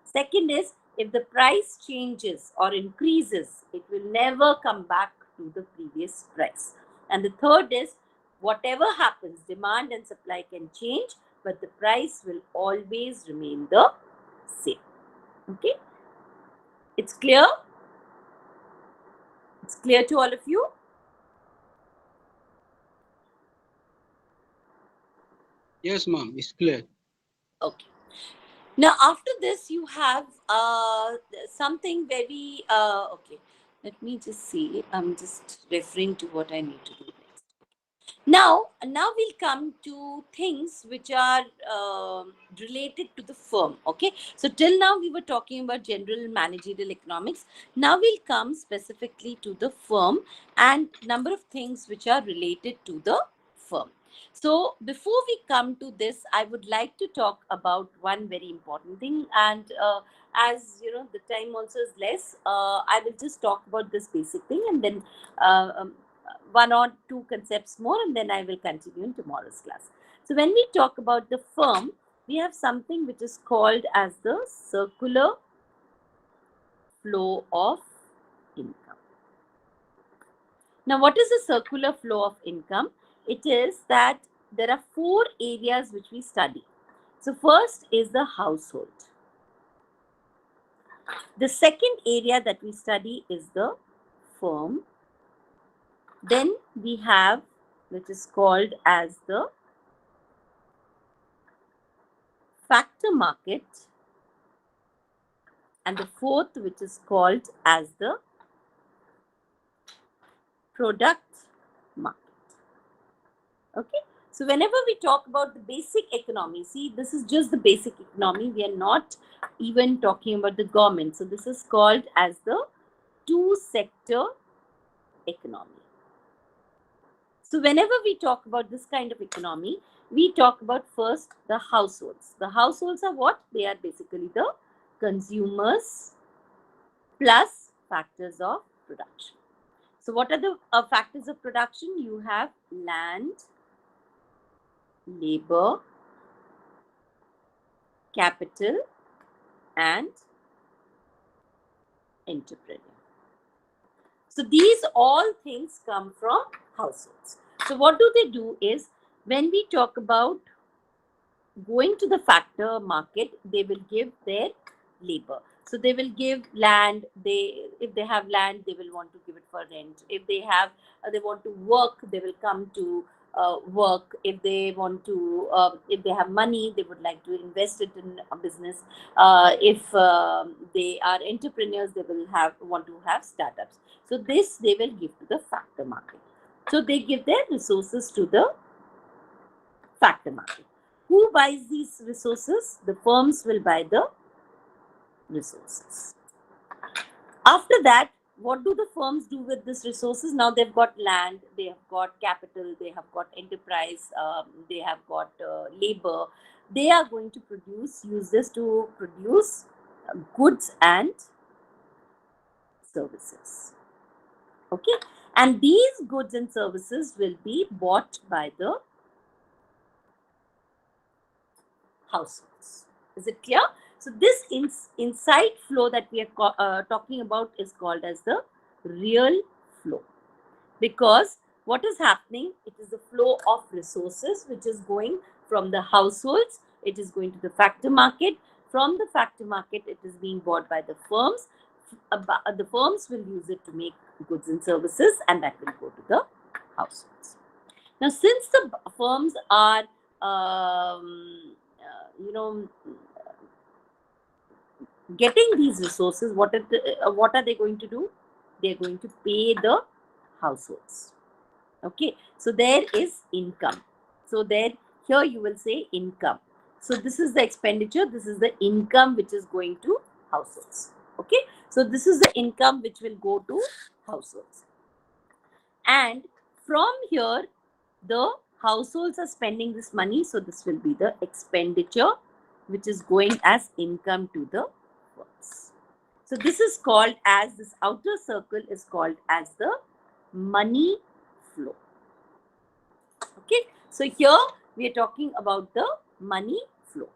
Second is, if the price changes or increases, it will never come back to the previous price. And the third is, whatever happens, demand and supply can change, but the price will always remain the same. Okay? It's clear? It's clear to all of you? Yes, ma'am. It's clear. Okay. Now, after this, you have something very, okay, let me just see. I'm just referring to what I need to do next. Now we'll come to things which are related to the firm. Okay. So, till now, we were talking about general managerial economics. Now, we'll come specifically to the firm and number of things which are related to the firm. So, before we come to this, I would like to talk about one very important thing. And as you know, the time also is less, I will just talk about this basic thing and then one or two concepts more, and then I will continue in tomorrow's class. So, when we talk about the firm, we have something which is called as the circular flow of income. Now, what is the circular flow of income? It is that there are four areas which we study. So, first is the household. The second area that we study is the firm. Then we have which is called as the factor market, and the fourth which is called as the product market. Okay, so whenever we talk about the basic economy, see, this is just the basic economy, we are not even talking about the government. So this is called as the two sector economy. So whenever we talk about this kind of economy, we talk about first the households. The households are what? They are basically the consumers plus factors of production. So what are the factors of production? You have land, labor, capital, and entrepreneur. So these all things come from households. So what do they do is, when we talk about going to the factor market, they will give their labor. So they will give land. If they have land, they will want to give it for rent. If they have, they want to work, they will come to work. If they want to, if they have money, they would like to invest it in a business. If they are entrepreneurs, they will want to have startups. So this they will give to the factor market. So they give their resources to the factor market. Who buys these resources? The firms will buy the resources. After that, what do the firms do with these resources? Now they've got land, they have got capital, they have got enterprise, they have got labor. They are going to use this to produce goods and services. Okay, and these goods and services will be bought by the households. Is it clear? So this inside flow that we are talking about is called as the real flow, because what is happening, it is the flow of resources which is going from the households, it is going to the factor market. From the factor market, it is being bought by the firms. The firms will use it to make goods and services, and that will go to the households. Now, since the firms are you know, getting these resources, what are they going to do? They are going to pay the households. Okay, so there is income. So here you will say income. So this is the expenditure, this is the income which is going to households. Okay, so this is the income which will go to households, and from here the households are spending this money, so this will be the expenditure which is going as income to the firms. So this is called as, this outer circle is called as the money flow. Okay, so here we are talking about the money flow.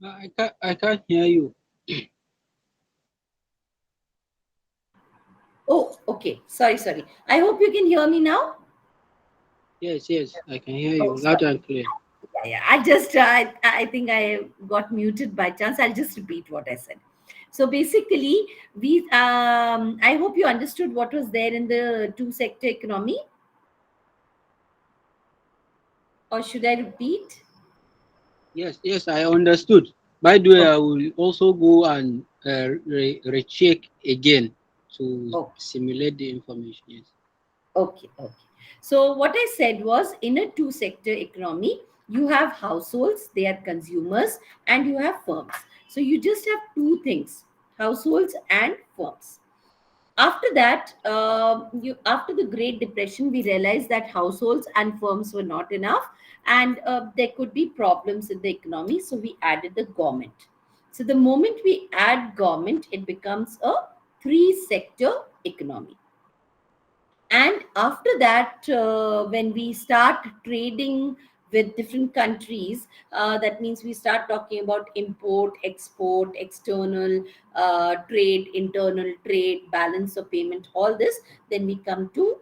I can't hear you. Oh, okay. Sorry. I hope you can hear me now. Yes, I can hear Oh, you loud sorry. and clear. Yeah. I think I got muted by chance. I'll just repeat what I said. So basically, I hope you understood what was there in the two sector economy, or should I repeat? Yes, I understood. By the way, Okay. I will also go and recheck again to Okay. simulate the information. Yes. Okay. So what I said was, in a two sector economy, you have households, they are consumers, and you have firms. So you just have two things, households and firms. After that, after the Great Depression, we realized that households and firms were not enough, and there could be problems in the economy. So we added the government. So the moment we add government, it becomes a three sector economy. And after that, when we start trading with different countries, that means we start talking about import, export, external trade, internal trade, balance of payment, all this, then we come to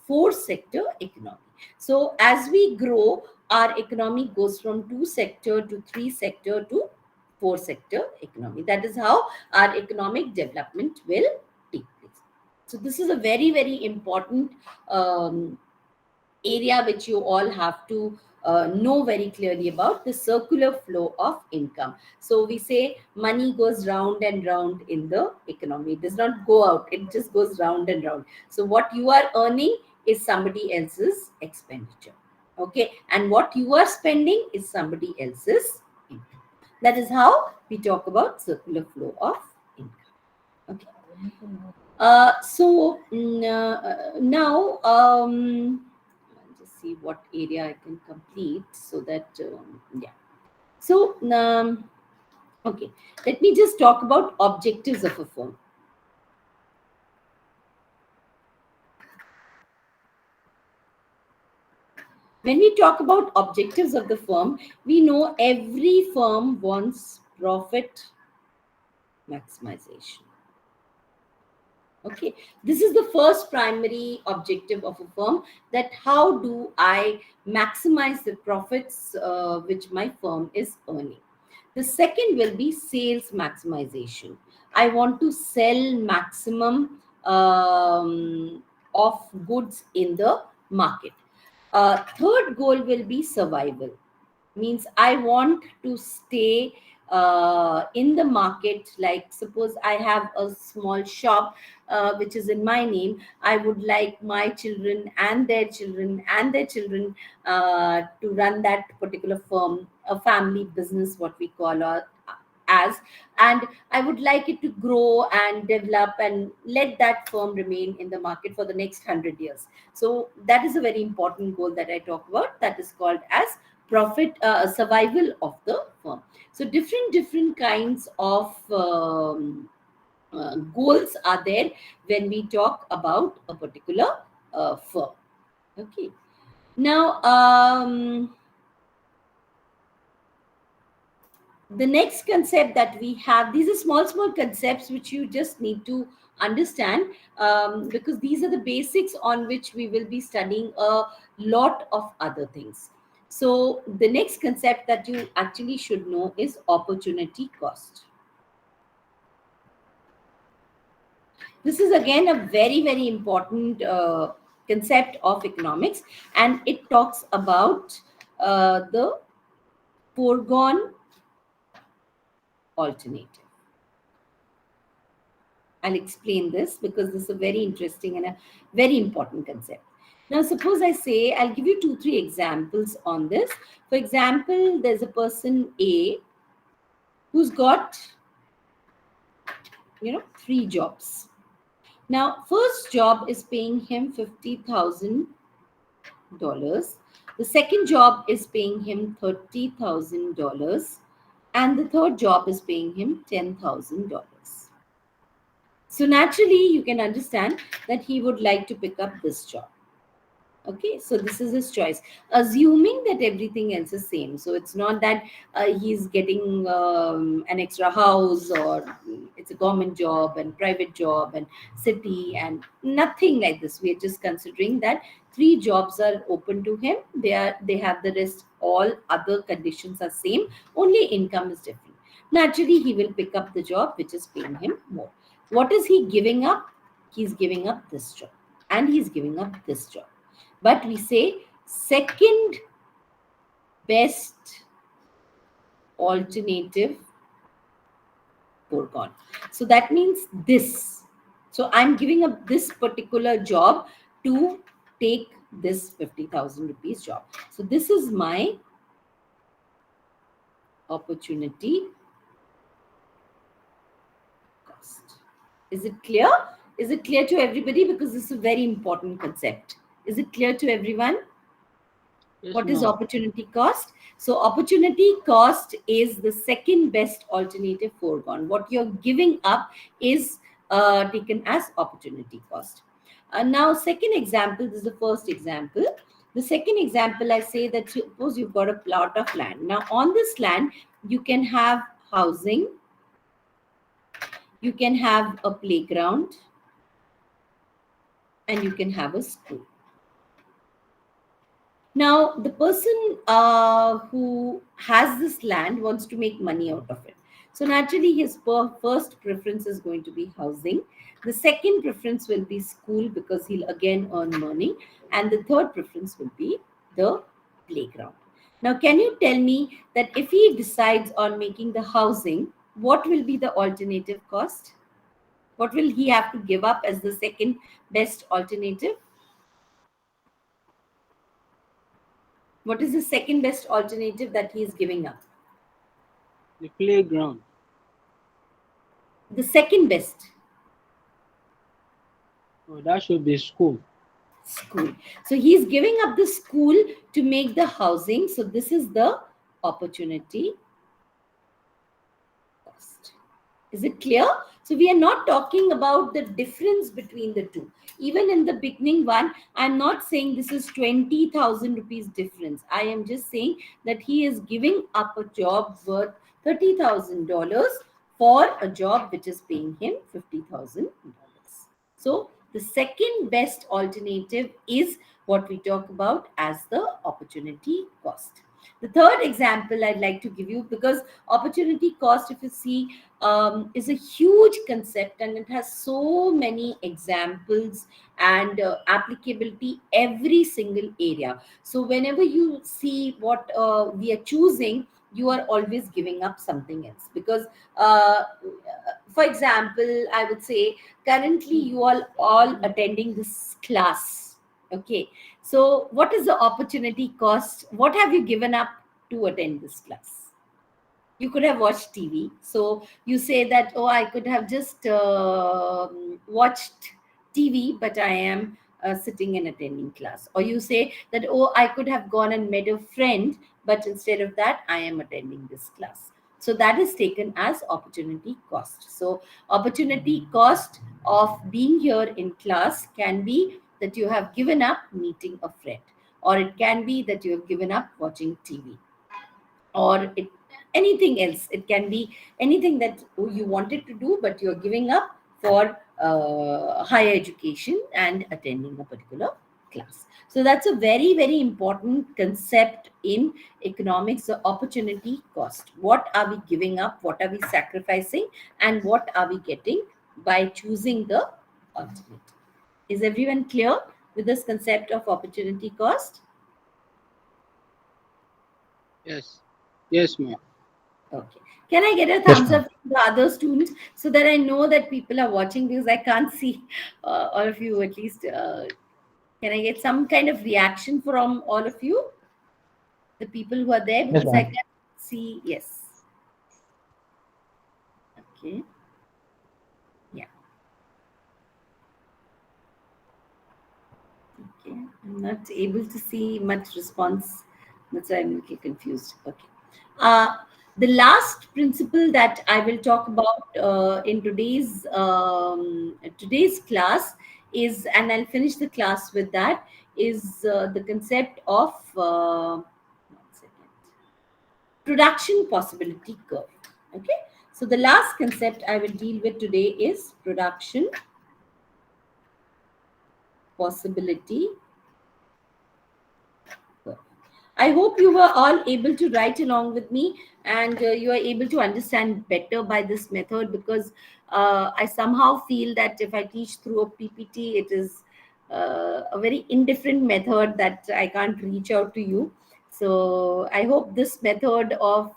four sector economy. So as we grow, our economy goes from two sector to three sector to four sector economy. That is how our economic development will take place. So this is a very important area which you all have to know very clearly about, the circular flow of income. So we say money goes round and round in the economy. It does not go out, it just goes round and round. So what you are earning is somebody else's expenditure. Okay. And what you are spending is somebody else's income. That is how we talk about circular flow of income. Okay. Now, I'll just see what area I can complete so that, yeah. So, okay, let me just talk about objectives of a firm. When we talk about objectives of the firm, we know every firm wants profit maximization. Okay, this is the first primary objective of a firm, that how do I maximize the profits which my firm is earning. The second will be sales maximization. I want to sell maximum of goods in the market. Third goal will be survival, means I want to stay in the market. Like suppose I have a small shop which is in my name, I would like my children and their children and their children to run that particular firm, a family business, what we call as, and I would like it to grow and develop and let that firm remain in the market for the next 100 years. So that is a very important goal that I talk about, that is called as profit survival of the firm. So different kinds of goals are there when we talk about a particular firm. Okay. Now, the next concept that we have, these are small concepts which you just need to understand, because these are the basics on which we will be studying a lot of other things. So the next concept that you actually should know is opportunity cost. This is again a very important concept of economics, and it talks about the foregone alternative. I'll explain this because this is a very interesting and a very important concept. Now, suppose I say, I'll give you two, three examples on this. For example, there's a person A who's got, three jobs. Now, first job is paying him $50,000. The second job is paying him $30,000. And the third job is paying him $10,000. So naturally, you can understand that he would like to pick up this job. Okay, so this is his choice, assuming that everything else is same. So it's not that he's getting an extra house, or it's a government job and private job and city, and nothing like this. We are just considering that three jobs are open to him. They have the rest. All other conditions are same. Only income is different. Naturally, he will pick up the job which is paying him more. What is he giving up? He's giving up this job, and he's giving up this job. But we say second best alternative foregone. So that means this. So I'm giving up this particular job to take this 50,000 rupees job. So this is my opportunity cost. Is it clear? Is it clear to everybody? Because this is a very important concept. Is it clear to everyone? Yes, What is ma'am. opportunity cost? So opportunity cost is the second best alternative foregone. What you're giving up is taken as opportunity cost. Now, second example, this is the first example. The second example, I say that suppose you've got a plot of land. Now, on this land, you can have housing, you can have a playground, and you can have a school. Now, the person who has this land wants to make money out of it. So, naturally, his first preference is going to be housing. The second preference will be school because he'll again earn money. And the third preference will be the playground. Now, can you tell me that if he decides on making the housing, what will be the alternative cost? What will he have to give up as the second best alternative? What is the second best alternative that he is giving up? The playground. The second best, Oh, that should be school. school. So he's giving up the school to make the housing. So this is the opportunity cost. Is it clear? So we are not talking about the difference between the two. Even in the beginning one, I'm not saying this is 20,000 rupees difference. I am just saying that he is giving up a job worth $30,000 for a job which is paying him $50,000. So the second best alternative is what we talk about as the opportunity cost. The third example I'd like to give you, because opportunity cost, if you see, is a huge concept and it has so many examples and applicability every single area. So whenever you see what we are choosing, you are always giving up something else. Because for example, I would say currently you all attending this class. Okay, so what is the opportunity cost? What have you given up to attend this class? You could have watched TV. So you say that, oh, I could have just watched TV, but I am sitting and attending class. Or you say that, oh, I could have gone and met a friend, but instead of that, I am attending this class. So that is taken as opportunity cost. So opportunity cost of being here in class can be that you have given up meeting a friend, or it can be that you have given up watching TV, or anything else. It can be anything that you wanted to do but you're giving up for higher education and attending a particular class. So that's a very, very important concept in economics, the opportunity cost. What are we giving up, what are we sacrificing, and what are we getting by choosing the alternative? Is everyone clear with this concept of opportunity cost? Yes. Yes, ma'am. Okay. Can I get a thumbs up from the other students so that I know that people are watching, because I can't see all of you at least. Can I get some kind of reaction from all of you, the people who are there, because I can see. Yes. Okay. Yeah. Okay. I'm not able to see much response. That's why I'm a little confused. Okay. Uh, the last principle that I will talk about in today's class is, and I'll finish the class with that, is the concept of one second, production possibility curve. Okay, so the last concept I will deal with today is production possibility curve. I hope you were all able to write along with me, and you are able to understand better by this method, because I somehow feel that if I teach through a PPT, it is a very indifferent method that I can't reach out to you. So I hope this method of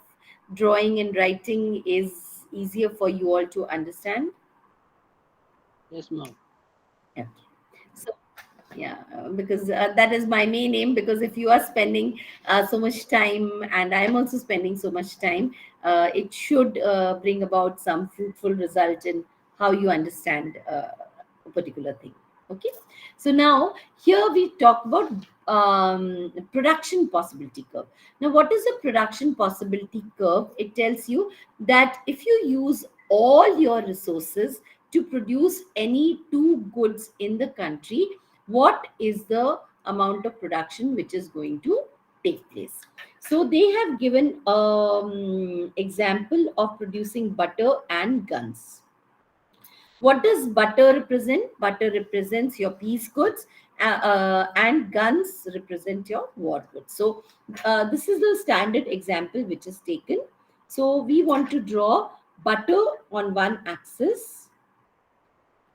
drawing and writing is easier for you all to understand. Yes, ma'am. Okay. So yeah, because that is my main aim, because if you are spending so much time and I am also spending so much time, it should bring about some fruitful result in how you understand a particular thing. Okay, so now here we talk about production possibility curve. Now, what is a production possibility curve? It tells you that if you use all your resources to produce any two goods in the country, what is the amount of production which is going to take place. So they have given example of producing butter and guns. What does butter represent? Butter represents your peace goods, and guns represent your war goods. So this is the standard example which is taken. So we want to draw butter on one axis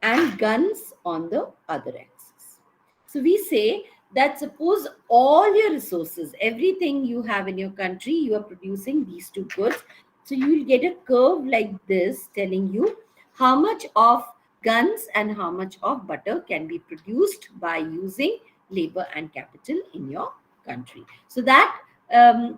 and guns on the other axis. So we say that suppose all your resources, everything you have in your country, you are producing these two goods. So you will get a curve like this telling you how much of guns and how much of butter can be produced by using labor and capital in your country. So that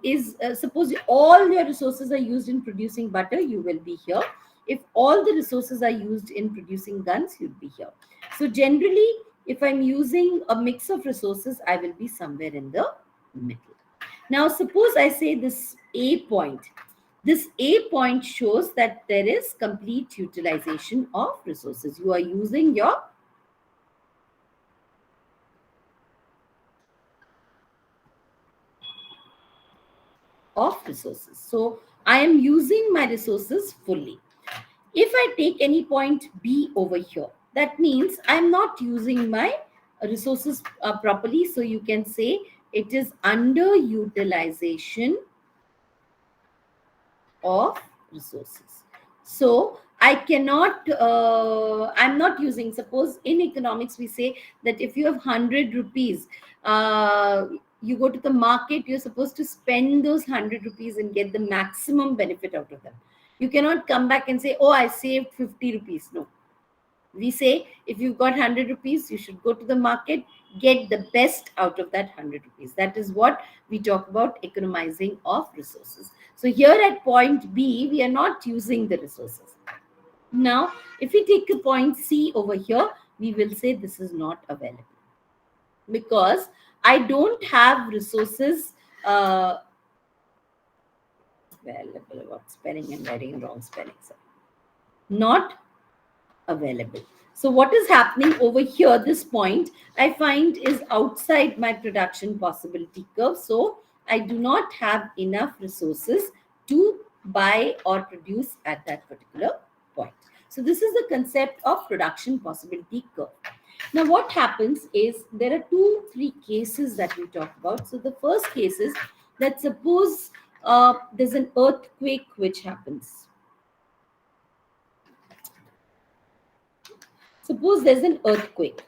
is suppose all your resources are used in producing butter, you will be here. If all the resources are used in producing guns, you'll be here. So generally, if I'm using a mix of resources, I will be somewhere in the middle. Now, suppose I say this A point. This A point shows that there is complete utilization of resources. You are using your of resources. So I am using my resources fully. If I take any point B over here, that means I'm not using my resources properly. So you can say it is underutilization of resources. So I cannot, I'm not using, suppose in economics, we say that if you have 100 rupees, you go to the market, you're supposed to spend those 100 rupees and get the maximum benefit out of them. You cannot come back and say, oh, I saved 50 rupees. No. We say if you've got 100 rupees, you should go to the market, get the best out of that 100 rupees. That is what we talk about economizing of resources. So here at point B, we are not using the resources. Now, if we take a point C over here, we will say this is not available because I don't have resources available. What spelling and writing wrong spelling? So not available. So what is happening over here, this point, I find is outside my production possibility curve. So I do not have enough resources to buy or produce at that particular point. So this is the concept of production possibility curve. Now what happens is there are 2-3 cases that we talk about. So the first case is that suppose there's an earthquake which happens. Suppose there's an earthquake.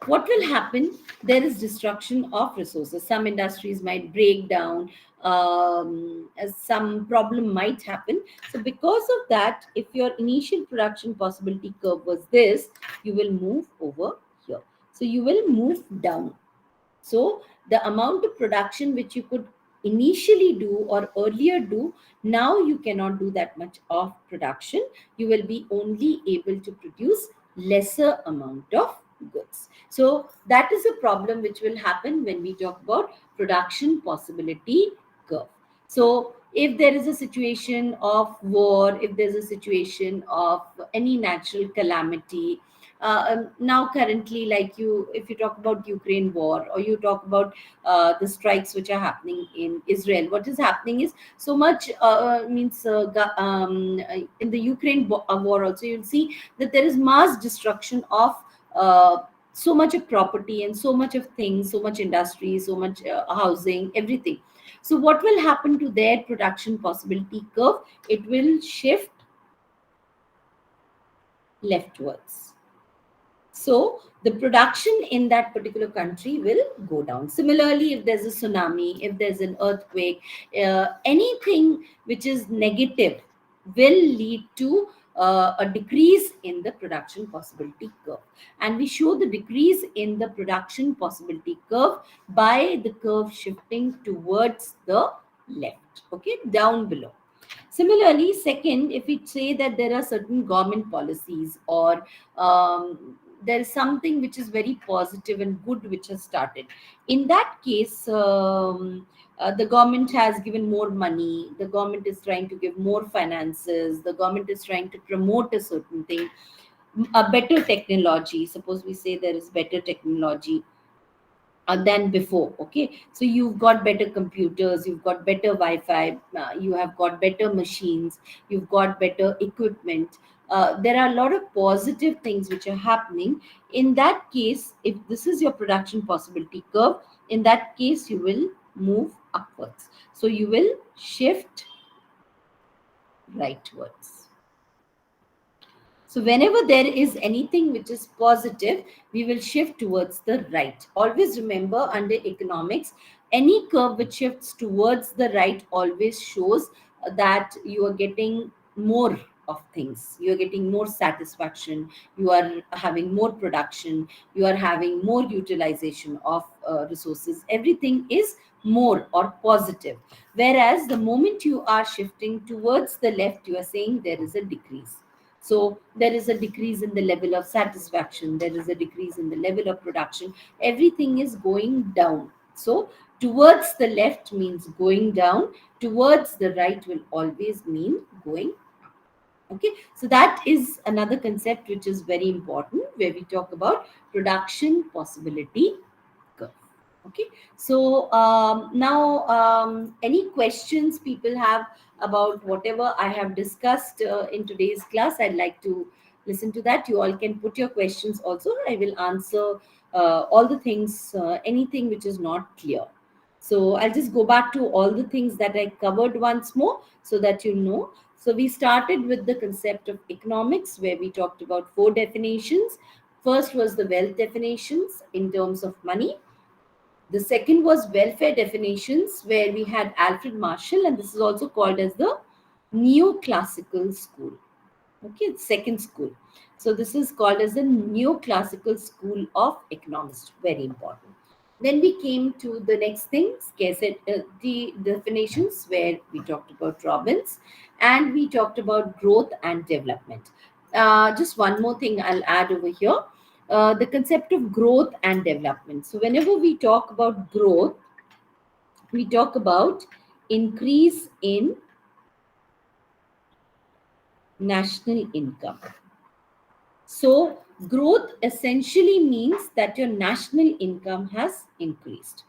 What will happen? There is destruction of resources. Some industries might break down. Some problem might happen. So because of that, if your initial production possibility curve was this, you will move over here. So you will move down. So the amount of production which you could initially do or earlier do, now you cannot do that much of production. You will be only able to produce lesser amount of goods. So that is a problem which will happen when we talk about production possibility curve. So if there is a situation of war, if there's a situation of any natural calamity, Now currently, like you, if you talk about Ukraine war, or you talk about the strikes which are happening in Israel, what is happening is so much means in the Ukraine war also, you'll see that there is mass destruction of uh, so much of property and so much of things, so much industry, so much housing, everything. So what will happen to their production possibility curve? It will shift leftwards. So the production in that particular country will go down. Similarly, if there's a tsunami, if there's an earthquake, anything which is negative will lead to a decrease in the production possibility curve. And we show the decrease in the production possibility curve by the curve shifting towards the left, okay, down below. Similarly, second, if we say that there are certain government policies, or there is something which is very positive and good which has started, in that case, the government has given more money, the government is trying to give more finances, the government is trying to promote a certain thing, a better technology. Suppose we say there is better technology than before, okay, so you've got better computers, you've got better wi-fi, you have got better machines, you've got better equipment. There are a lot of positive things which are happening. In that case, if this is your production possibility curve, in that case you will move upwards, so you will shift rightwards. So whenever there is anything which is positive, we will shift towards the right. Always remember, under economics, any curve which shifts towards the right always shows that you are getting more of things. You are getting more satisfaction. You are having more production. You are having more utilization of resources. Everything is more or positive. Whereas the moment you are shifting towards the left, you are saying there is a decrease. So there is a decrease in the level of satisfaction, there is a decrease in the level of production, everything is going down. So towards the left means going down, towards the right will always mean going up. Okay, so that is another concept which is very important, where we talk about production possibility curve. Okay, so now any questions people have about whatever I have discussed in today's class, I'd like to listen to that. You all can put your questions also. I will answer all the things, anything which is not clear. So I'll just go back to all the things that I covered once more so that you know. So we started with the concept of economics, where we talked about four definitions. First was the wealth definitions in terms of money. The second was welfare definitions, where we had Alfred Marshall, and this is also called as the neoclassical school. Okay, second school. So this is called as the neoclassical school of economics. Very important. Then we came to the next thing, scarcity definitions, where we talked about Robbins, and we talked about growth and development. Just one more thing I'll add over here, the concept of growth and development. So whenever we talk about growth, we talk about increase in national income. So growth essentially means that your national income has increased.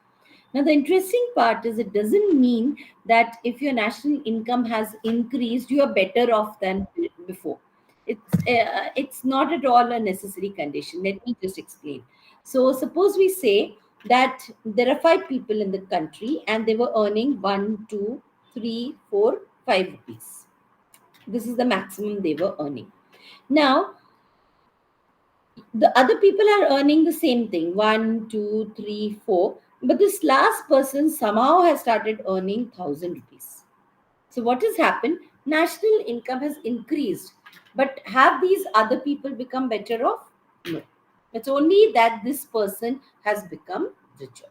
Now, the interesting part is, it doesn't mean that if your national income has increased, you are better off than before. It's not at all a necessary condition. Let me just explain. So, suppose we say that there are five people in the country and they were earning 1, 2, 3, 4, 5 rupees. This is the maximum they were earning. Now, the other people are earning the same thing, 1, 2, 3, 4, but this last person somehow has started earning 1,000 rupees. So what has happened? National income has increased, but have these other people become better off? No. It's only that this person has become richer.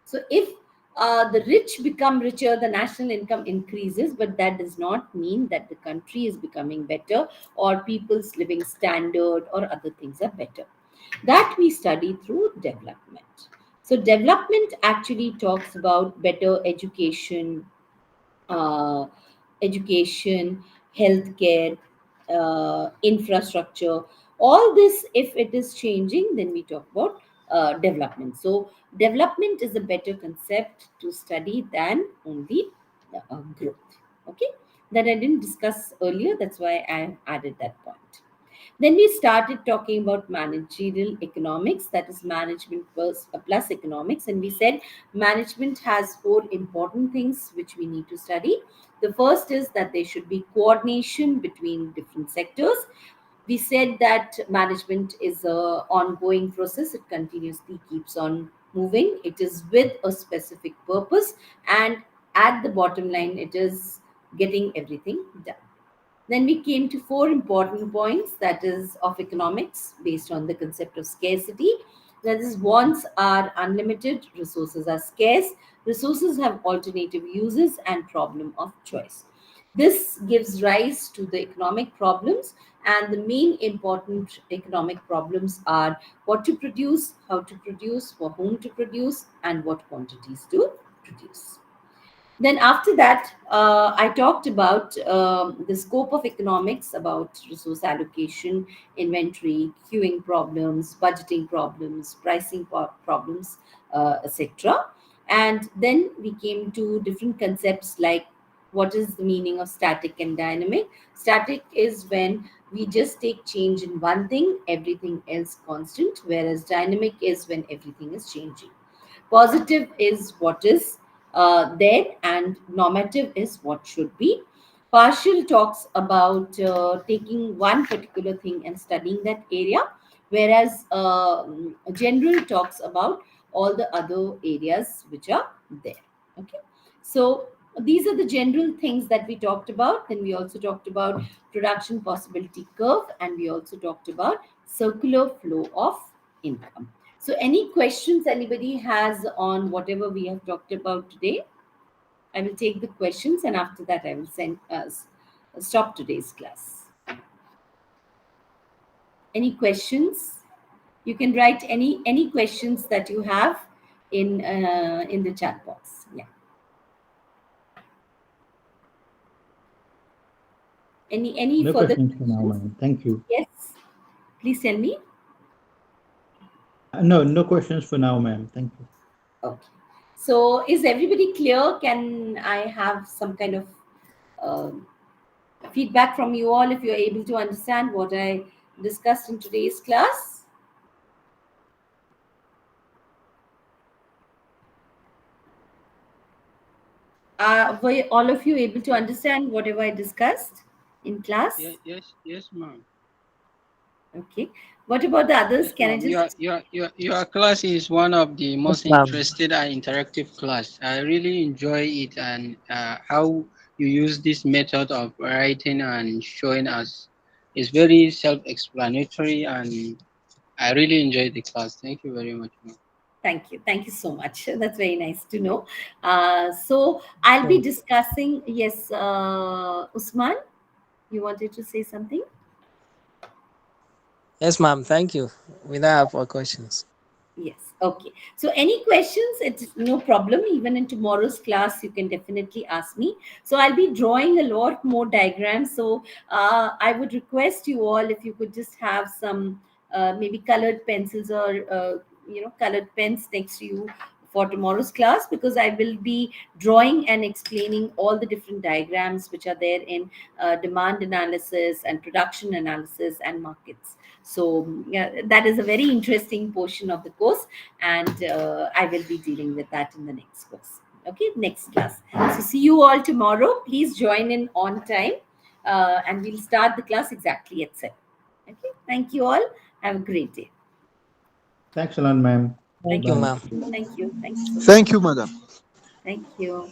So if the rich become richer, the national income increases, but that does not mean that the country is becoming better, or people's living standard or other things are better. That we study through development. So development actually talks about better education, uh, education, healthcare, infrastructure. All this, if it is changing, then we talk about development. So development is a better concept to study than only growth. Okay, that I didn't discuss earlier, that's why I added that point. Then we started talking about managerial economics, that is management plus economics, and we said management has four important things which we need to study. The first is that there should be coordination between different sectors. We said that management is a ongoing process, it continuously keeps on moving, it is with a specific purpose, and at the bottom line it is getting everything done. Then we came to four important points, that is of economics based on the concept of scarcity. That is, wants are unlimited, resources are scarce, resources have alternative uses, and problem of choice. This gives rise to the economic problems, and the main important economic problems are what to produce, how to produce, for whom to produce, and what quantities to produce. Then after that, I talked about the scope of economics, about resource allocation, inventory, queuing problems, budgeting problems, pricing problems, etc. And then we came to different concepts like what is the meaning of static and dynamic. Static is when we just take change in one thing, everything else constant, whereas dynamic is when everything is changing. Positive is what is there, and normative is what should be. Partial talks about taking one particular thing and studying that area, whereas general talks about all the other areas which are there. Okay, so these are the general things that we talked about. Then we also talked about production possibility curve, and we also talked about circular flow of income. So, any questions anybody has on whatever we have talked about today? I will take the questions, and after that, I will send stop today's class. Any questions? You can write any questions that you have in the chat box. Yeah. Any No further questions for now, questions? ma'am. Thank you. Yes. Please tell me. No, no questions for now, ma'am. Thank you. Okay. So, is everybody clear? Can I have some kind of um feedback from you all if you're able to understand what I discussed in today's class? Were all of you able to understand whatever I discussed in class? Yes, ma'am. Okay. What about the others? Yes, Can I ma'am. just Your class is one of the Yes, most ma'am. interested and interactive class. I really enjoy it, and how you use this method of writing and showing us is very self-explanatory, and I really enjoyed the class. Thank you very much, ma'am. thank you? Thank you so much. That's very nice to know. So I'll be Sure. discussing. Yes, Usman, you wanted to say something? Yes, ma'am. Thank you. We now have more questions. Yes. Okay. So, any questions? It's no problem. Even in tomorrow's class, you can definitely ask me. So, I'll be drawing a lot more diagrams. So, I would request you all if you could just have some maybe colored pencils or colored pens next to you for tomorrow's class, because I will be drawing and explaining all the different diagrams which are there in demand analysis and production analysis and markets. So yeah, that is a very interesting portion of the course, and I will be dealing with that in the next course. Okay, next class. So see you all tomorrow. Please join in on time, and we'll start the class exactly at 7. Okay, thank you all. Have a great day. Thanks a lot, ma'am. Thank Thank you, you. Bye. ma'am. Thank you. Thank you so much. Thank you, madam. Thank you.